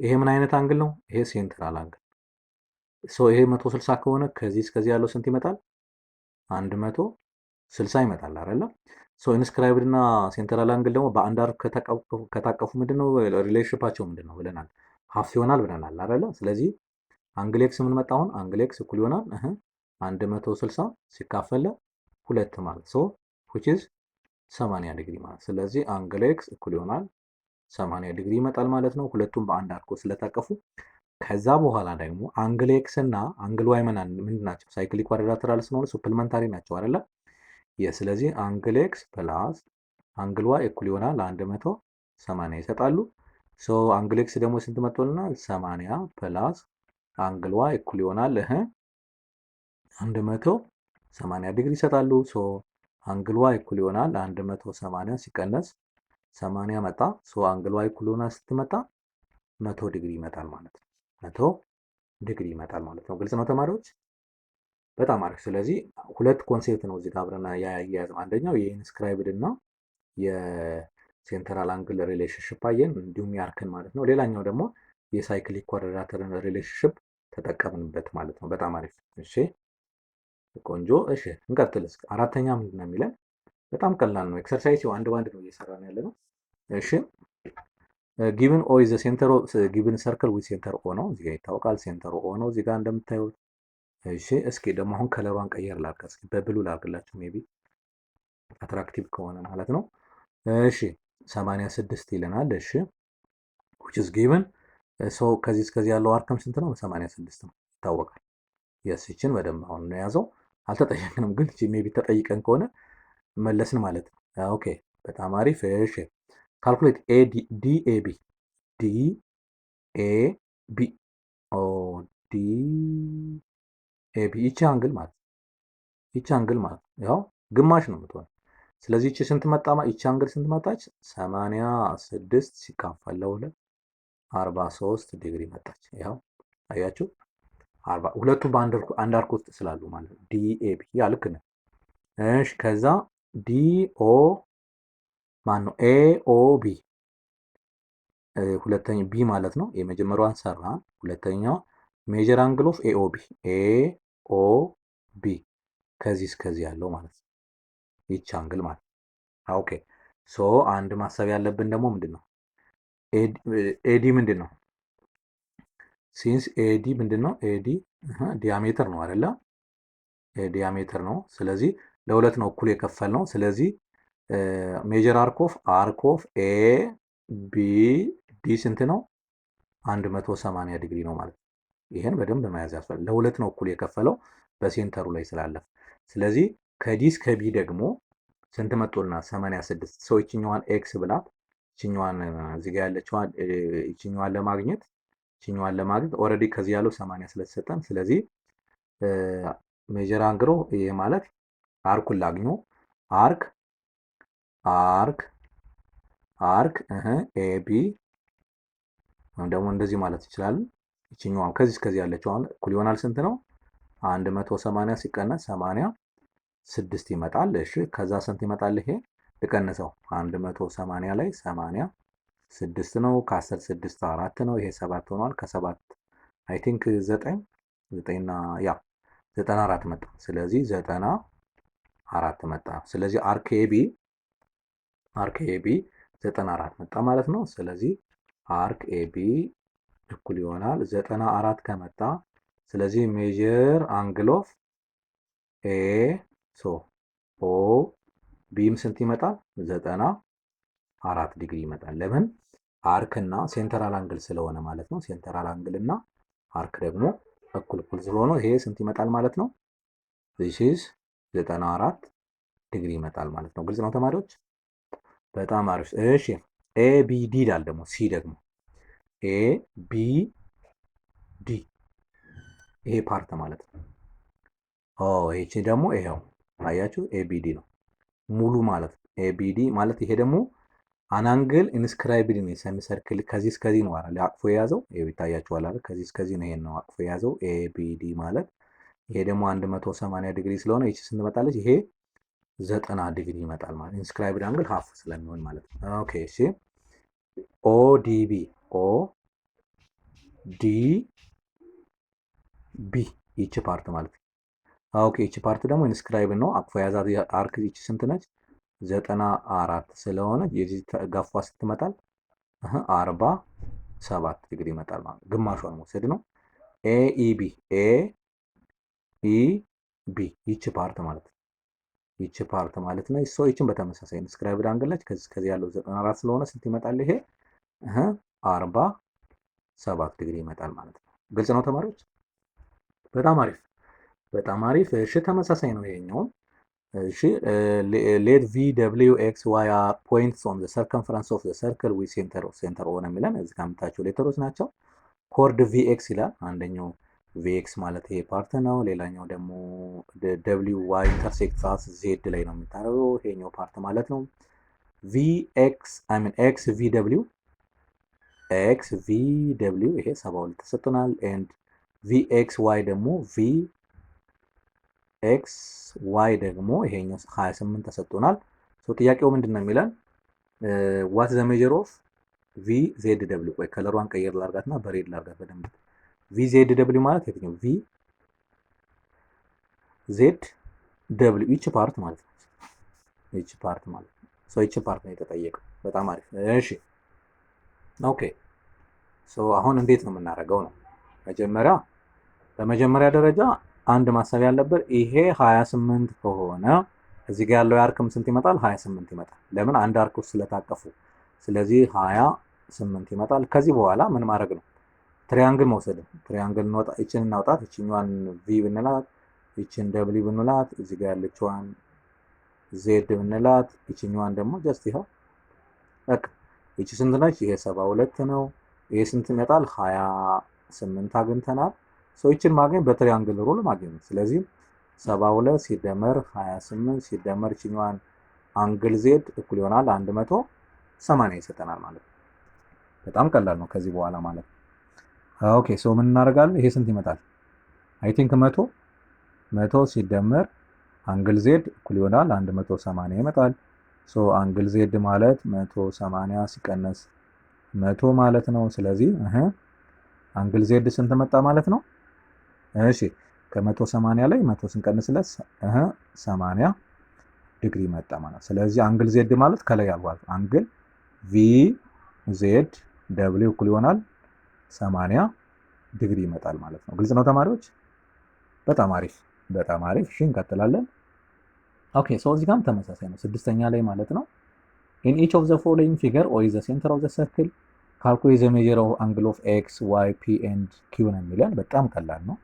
ይሄ ምን አይነት አንግል ነው? ይሄ ሴንትራል አንግል። ይሄ 160 ከሆነ ከዚህ እስከዚህ ያለው ስንት ይመጣል? 160 ይመጣል አይደለ? ኢንስክራይብድ እና ሴንትራል አንግል ደግሞ በአንድ አርክ ከታቀፉ ምንድነው ሪሌሽንሺፓቸው ምንድነው ብለናል? ሀፍ ይሆናል ብለናል አይደለ? ስለዚህ አንግል ኤክስ ምን መጣ? አሁን አንግል ኤክስ እኩል ይሆናል 160 ሲካፈል 2 ማለት which is 80 ዲግሪ ማለት። ስለዚህ አንግል ኤክስ እኩል ይሆናል 80 ዲግሪ ይመጣል ማለት ነው። ሁለቱም በአንድ አርኮ ስለታቀፉ። ከዛ በኋላ ደግሞ አንግል ኤክስ እና አንግል ዋይ ምንድን ናቸው? ሳይክሊክ ኳድራተራል ስለሆነ ሱፕልመንታሪ ናቸው አይደለ? ስለዚህ አንግል ኤክስ ፕላስ አንግል ዋይ እኩል ይሆናል 180 ይሰጣሉ። አንግል ኤክስ ደግሞ ስንት መጥቶልናል? 80 ፕላስ አንግል ዋይ እኩል ይሆናል 180 ዲግሪ ይሰጣሉ። አንግል ዋይ እኩል ይሆናል 180 ሲቀነስ 80 መጣ። አንግል ዋይ እኩል ይሆናል ስትመጣ 100 ዲግሪ ይመጣል ማለት ነው። 100 ዲግሪ ይመጣል ማለት ነው። ግልጽ ነው ተማሪዎች? በጣም አሪፍ። ስለዚህ ሁለት ኮንሴፕት ነው እዚህ ጋር አብረን ያያያዝነው። አንደኛው የኢንስክራይብድ እና የሴንትራል አንግል ሪሌሽንሽፕ አየን፣ እንዲሁም ያርክን ማለት ነው። ሌላኛው ደግሞ የሳይክሊክ ኳድራተርን ሪሌሽንሽፕ ተጠቀምንበት ማለት ነው። በጣም አሪፍ። እሺ ቆንጆ። እሺ እንቀጥል። አራተኛ ምንድን ነው የሚለን? በጣም ቀላል ነው። ኤክሰርሳይዝ አንድ ባንድ ነው እየሰራን ያለ ነው። እሺ ጊቭን ኦ ኢዝ ዘ ሴንተር ኦፍ ጊቭን ሰርክል ዊዝ ሴንተር ኦ ነው። እዚህ ጋር ይታወቃል። ሴንተር ኦ ነው እዚህ ጋር እንደምታዩት። እሺ እስኪ ደግሞ አሁን ከለሯን ቀየር ላድርግ። እስኪ በብሉ ላድርግላችሁ ሜቢ አትራክቲቭ ከሆነ ማለት ነው። እሺ 86 ይለናል። እሺ which is given ከዚህ እስከዚህ ያለው አርከም ስንት ነው? 86 ነው ይታወቃል። የስ ይችን በደንብ አሁን ነው የያዘው። አልተጠየቅንም ግን ሜቢ ተጠይቀን ከሆነ መለስን ማለት ነው። ኦኬ በጣም አሪፍ። እሺ ካልኩሌት ዲኤቢ ዲኤቢ ዲኤቢ ይቺ አንግል ማለት ያው ግማሽ ነው የምትሆነው። ስለዚህ ይቺ ስንት መጣ? ይቺ አንግል ስንት መጣች? 86 ሲካፈል ለ2 43 ዲግሪ መጣች። ያው አያችሁ ሁለቱ በአንድ አርክ ውስጥ ስላሉ ማለት ነው። ዲኤቢ ያ ልክ ነው። እሺ ከዛ ዲኦ ማነው? ኤኦቢ ሁለተኛው ቢ ማለት ነው። የመጀመሪያዋን ሰራን። ሁለተኛው ሜጀር አንግል ኦፍ ኤኦቢ ኤኦቢ ከዚህ እስከዚህ ያለው ማለት ነው። ይቺ አንግል ማለት ኦኬ። አንድ ማሰብ ያለብን ደግሞ ምንድን ነው? ኤዲ ምንድን ነው? ሲንስ ኤዲ ምንድን ነው? ኤዲ ዲያሜትር ነው አይደለ? ዲያሜትር ነው። ስለዚህ ለሁለት ነው እኩል የከፈል ነው። ስለዚህ ሜጀር አርክ ኦፍ ኤ ቢ ዲ ስንት ነው? 180 ዲግሪ ነው ማለት ነው። ይሄን በደንብ መያዝ ያስፈልጋል። ለሁለት ነው እኩል የከፈለው በሴንተሩ ላይ ስላለፍ። ስለዚህ ከዲ እስከ ቢ ደግሞ ስንት መጥቶልና 86 ሰው ይችኛዋን ኤክስ ብላት ይችኛዋን እዚህ ጋር ያለችዋን ይችኛዋን ለማግኘት ኦልሬዲ ከዚህ ያለው 80 ስለተሰጠን ስለዚህ ሜጀር አንግል ይሄ ማለት አርኩን ላግኙ አርክ ኤቢ ወይም ደግሞ እንደዚህ ማለት ይችላል። ይችኛዋን ከዚህ እስከዚህ ያለችው አሁን እኩል ይሆናል ስንት ነው? 180 ሲቀነስ 86 ይመጣል። እሺ ከዛ ስንት ይመጣል? ይሄ ልቀንሰው 180 ላይ 86 ነው። ከ10 6 4 ነው። ይሄ 7 ሆኗል። ከ7 አይ ቲንክ 9 እና ያ 94 መጣ። ስለዚህ 94 መጣ። ስለዚህ አርክ ኤቢ 94 መጣ ማለት ነው። ስለዚህ አርክ ኤቢ እኩል ይሆናል 94 ከመጣ ስለዚህ ሜጀር አንግል ኦፍ ኤ ኦ ቢም ስንት ይመጣል? 94 ዲግሪ ይመጣል። ለምን? አርክ እና ሴንተራል አንግል ስለሆነ ማለት ነው። ሴንተራል አንግል እና አርክ ደግሞ እኩል ስለሆነ ይሄ ስንት ይመጣል ማለት ነው? this is 94 ዲግሪ ይመጣል ማለት ነው። ግልጽ ነው ተማሪዎች? በጣም አሪፍ። እሺ ኤቢዲ ይላል ደግሞ ሲ ደግሞ ኤቢዲ ይሄ ፓርት ማለት ነው። ይሄ ደግሞ ይሄው አያችሁ ኤቢዲ ነው ሙሉ ማለት ነው። ኤቢዲ ማለት ይሄ ደግሞ አናንግል ኢንስክራይብድ ነው። ሰሚሰርክል ከዚህ እስከዚህ ነው አይደል አቅፎ የያዘው። ይሄው ይታያችኋል አይደል? ከዚህ እስከዚህ ነው ይሄን ነው አቅፎ የያዘው ኤቢዲ ማለት። ይሄ ደግሞ 180 ዲግሪ ስለሆነ ይቺ ስንት መጣለች? ይሄ 90 ዲግሪ ይመጣል ማለት ኢንስክራይብድ አንግል ሀፍ ስለሚሆን ማለት ነው። ኦኬ እሺ ኦዲቢ ኦዲቢ ይቺ ፓርት ማለት ነው። ኦኬ ይቺ ፓርት ደግሞ ኢንስክራይብ ነው አቅፎ የያዛት አርክ ይቺ ስንት ነች? 94 ስለሆነ የዚህ ጋፏ ስትመጣል 47 ዲግሪ ይመጣል ማለት ነው። ግማሿን መውሰድ ነው። ኤኢቢ ኤኢቢ ይቺ ፓርት ማለት ነው። ይቺ ፓርት ማለት ነው። ሶ ይቺን በተመሳሳይ ኢንስክራይብድ አንግል ነች። ከዚህ ያለው 94 ስለሆነ ስንት ይመጣል? ይሄ 47 ዲግሪ ይመጣል ማለት ነው። ግልጽ ነው ተማሪዎች? በጣም አሪፍ በጣም አሪፍ። እሺ ተመሳሳይ ነው ይሄኛውም። እሺ ሌት ቪ ደብሊው ኤክስ ዋይ አር ፖይንትስ ኦን ዘ ሰርከምፈረንስ ኦፍ ዘ ሰርክል ዊዝ ሴንተር ኦ ነው የሚለን። እዚህ ጋር የምታቸው ሌተሮች ናቸው። ኮርድ ቪ ኤክስ ይላል። አንደኛው ቪ ኤክስ ማለት ይሄ ፓርት ነው። ሌላኛው ደግሞ ደብሊው ዋይ ኢንተርሴክት ዜድ ላይ ነው የሚታረገው። ይሄኛው ፓርት ማለት ነው። ቪ ኤክስ አይ ሚን ኤክስ ቪ ደብሊው ይሄ 72 ተሰጥቶናል። ኤንድ ቪ ኤክስ ዋይ ደግሞ ቪ ኤክስ ዋይ ደግሞ ይሄኛው 28 ተሰጥቶናል። ሶ ጥያቄው ምንድን ነው የሚለን ዋት ዘ ሜጀር ኦፍ ቪ ዜድ ደብሊው። ወይ ከለሯን ቀየር ላርጋትና በሬድ ላርጋት በደንብ። ቪ ዜድ ደብሊው ማለት የትኛው? ቪ ዜድ ደብሊው ይቺ ፓርት ማለት ነው። ይቺ ፓርት ማለት ነው። ሶ ይቺ ፓርት ነው የተጠየቀው። በጣም አሪፍ። እሺ ኦኬ ሶ አሁን እንዴት ነው የምናደርገው ነው። በመጀመሪያ ደረጃ አንድ ማሰብ ያለበት ይሄ 28 ከሆነ እዚህ ጋር ያለው የአርክም ስንት ይመጣል? 28 ይመጣል። ለምን? አንድ አርክ ውስጥ ስለታቀፉ። ስለዚህ 28 ይመጣል። ከዚህ በኋላ ምን ማድረግ ነው? ትሪያንግል መውሰድ ነው። ትሪያንግል ይችን እናውጣት። ይችኛዋን ቪ ብንላት፣ ይችን ደብሊ ብንላት፣ እዚህ ጋር ያለችዋን ዜድ ብንላት፣ ይችኛዋን ደግሞ ጀስት ይኸው በቃ ይቺ ስንት ነች? ይሄ 72 ነው። ይሄ ስንት ይመጣል? 28 አግኝተናል። ሰዎችን ማግኘት በትሪያንግል ሩል ማግኘት። ስለዚህ 72 ሲደመር 28 ሲደመር ይችኛዋን አንግል ዜድ እኩል ይሆናል 180 ይሰጠናል ማለት ነው። በጣም ቀላል ነው ከዚህ በኋላ ማለት ነው። ኦኬ ሶ ምን እናደርጋለን? ይሄ ስንት ይመጣል? አይ ቲንክ 100 ሲደመር አንግል ዜድ እኩል ይሆናል 180 ይመጣል። ሶ አንግል ዜድ ማለት 180 ሲቀነስ 100 ማለት ነው። ስለዚህ አንግል ዜድ ስንት መጣ ማለት ነው? እሺ ከ180 ላይ 100 ስንቀንስለት 80 ዲግሪ መጣ ማለት ነው። ስለዚህ አንግል ዜድ ማለት ከላይ ያልኳት አንግል ቪ ዜድ ደብሊው እኩል ይሆናል 80 ዲግሪ ይመጣል ማለት ነው። ግልጽ ነው ተማሪዎች? በጣም አሪፍ በጣም አሪፍ። እሺ እንቀጥላለን። ኦኬ ሶ እዚህ ጋርም ተመሳሳይ ነው። ስድስተኛ ላይ ማለት ነው in each of the following figure or is the center of the circle calculate the measure of angle of x y p and q ነው የሚለን። በጣም ቀላል ነው።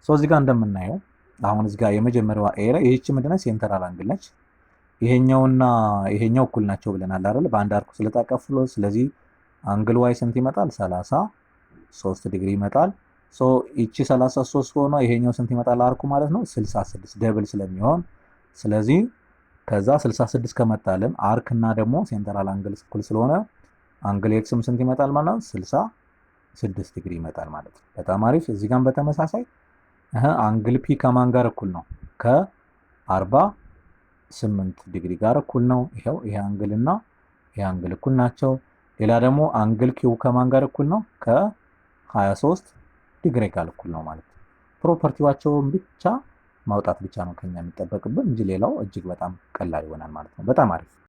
ሶ እዚህ ጋር እንደምናየው አሁን እዚህ ጋር የመጀመሪያዋ ኤ ላይ ይህች ምንድነው? ሴንተራል አንግል ነች። ይሄኛውና ይሄኛው እኩል ናቸው ብለናል አይደል? በአንድ አርክ ስለታቀፉ። ስለዚህ አንግል ዋይ ስንት ይመጣል? 33 ዲግሪ ይመጣል። ሶ ይቺ 33 ሆኖ ይሄኛው ስንት ይመጣል? አርኩ ማለት ነው 66 ደብል ስለሚሆን ስለዚህ ከዛ 66 ከመጣልን አርክ እና ደግሞ ሴንተራል አንግል እኩል ስለሆነ አንግል ኤክስም ስንት ይመጣል ማለት ነው? 66 ዲግሪ ይመጣል ማለት ነው። በጣም አሪፍ። እዚህ ጋርም በተመሳሳይ አንግል ፒ ከማን ጋር እኩል ነው? ከ48 ዲግሪ ጋር እኩል ነው። ይሄው ይሄ አንግል እና ይሄ አንግል እኩል ናቸው። ሌላ ደግሞ አንግል ኪው ከማን ጋር እኩል ነው? ከ23 ዲግሪ ጋር እኩል ነው ማለት ነው። ፕሮፐርቲዋቸውን ብቻ ማውጣት ብቻ ነው ከኛ የሚጠበቅብን እንጂ ሌላው እጅግ በጣም ቀላል ይሆናል ማለት ነው። በጣም አሪፍ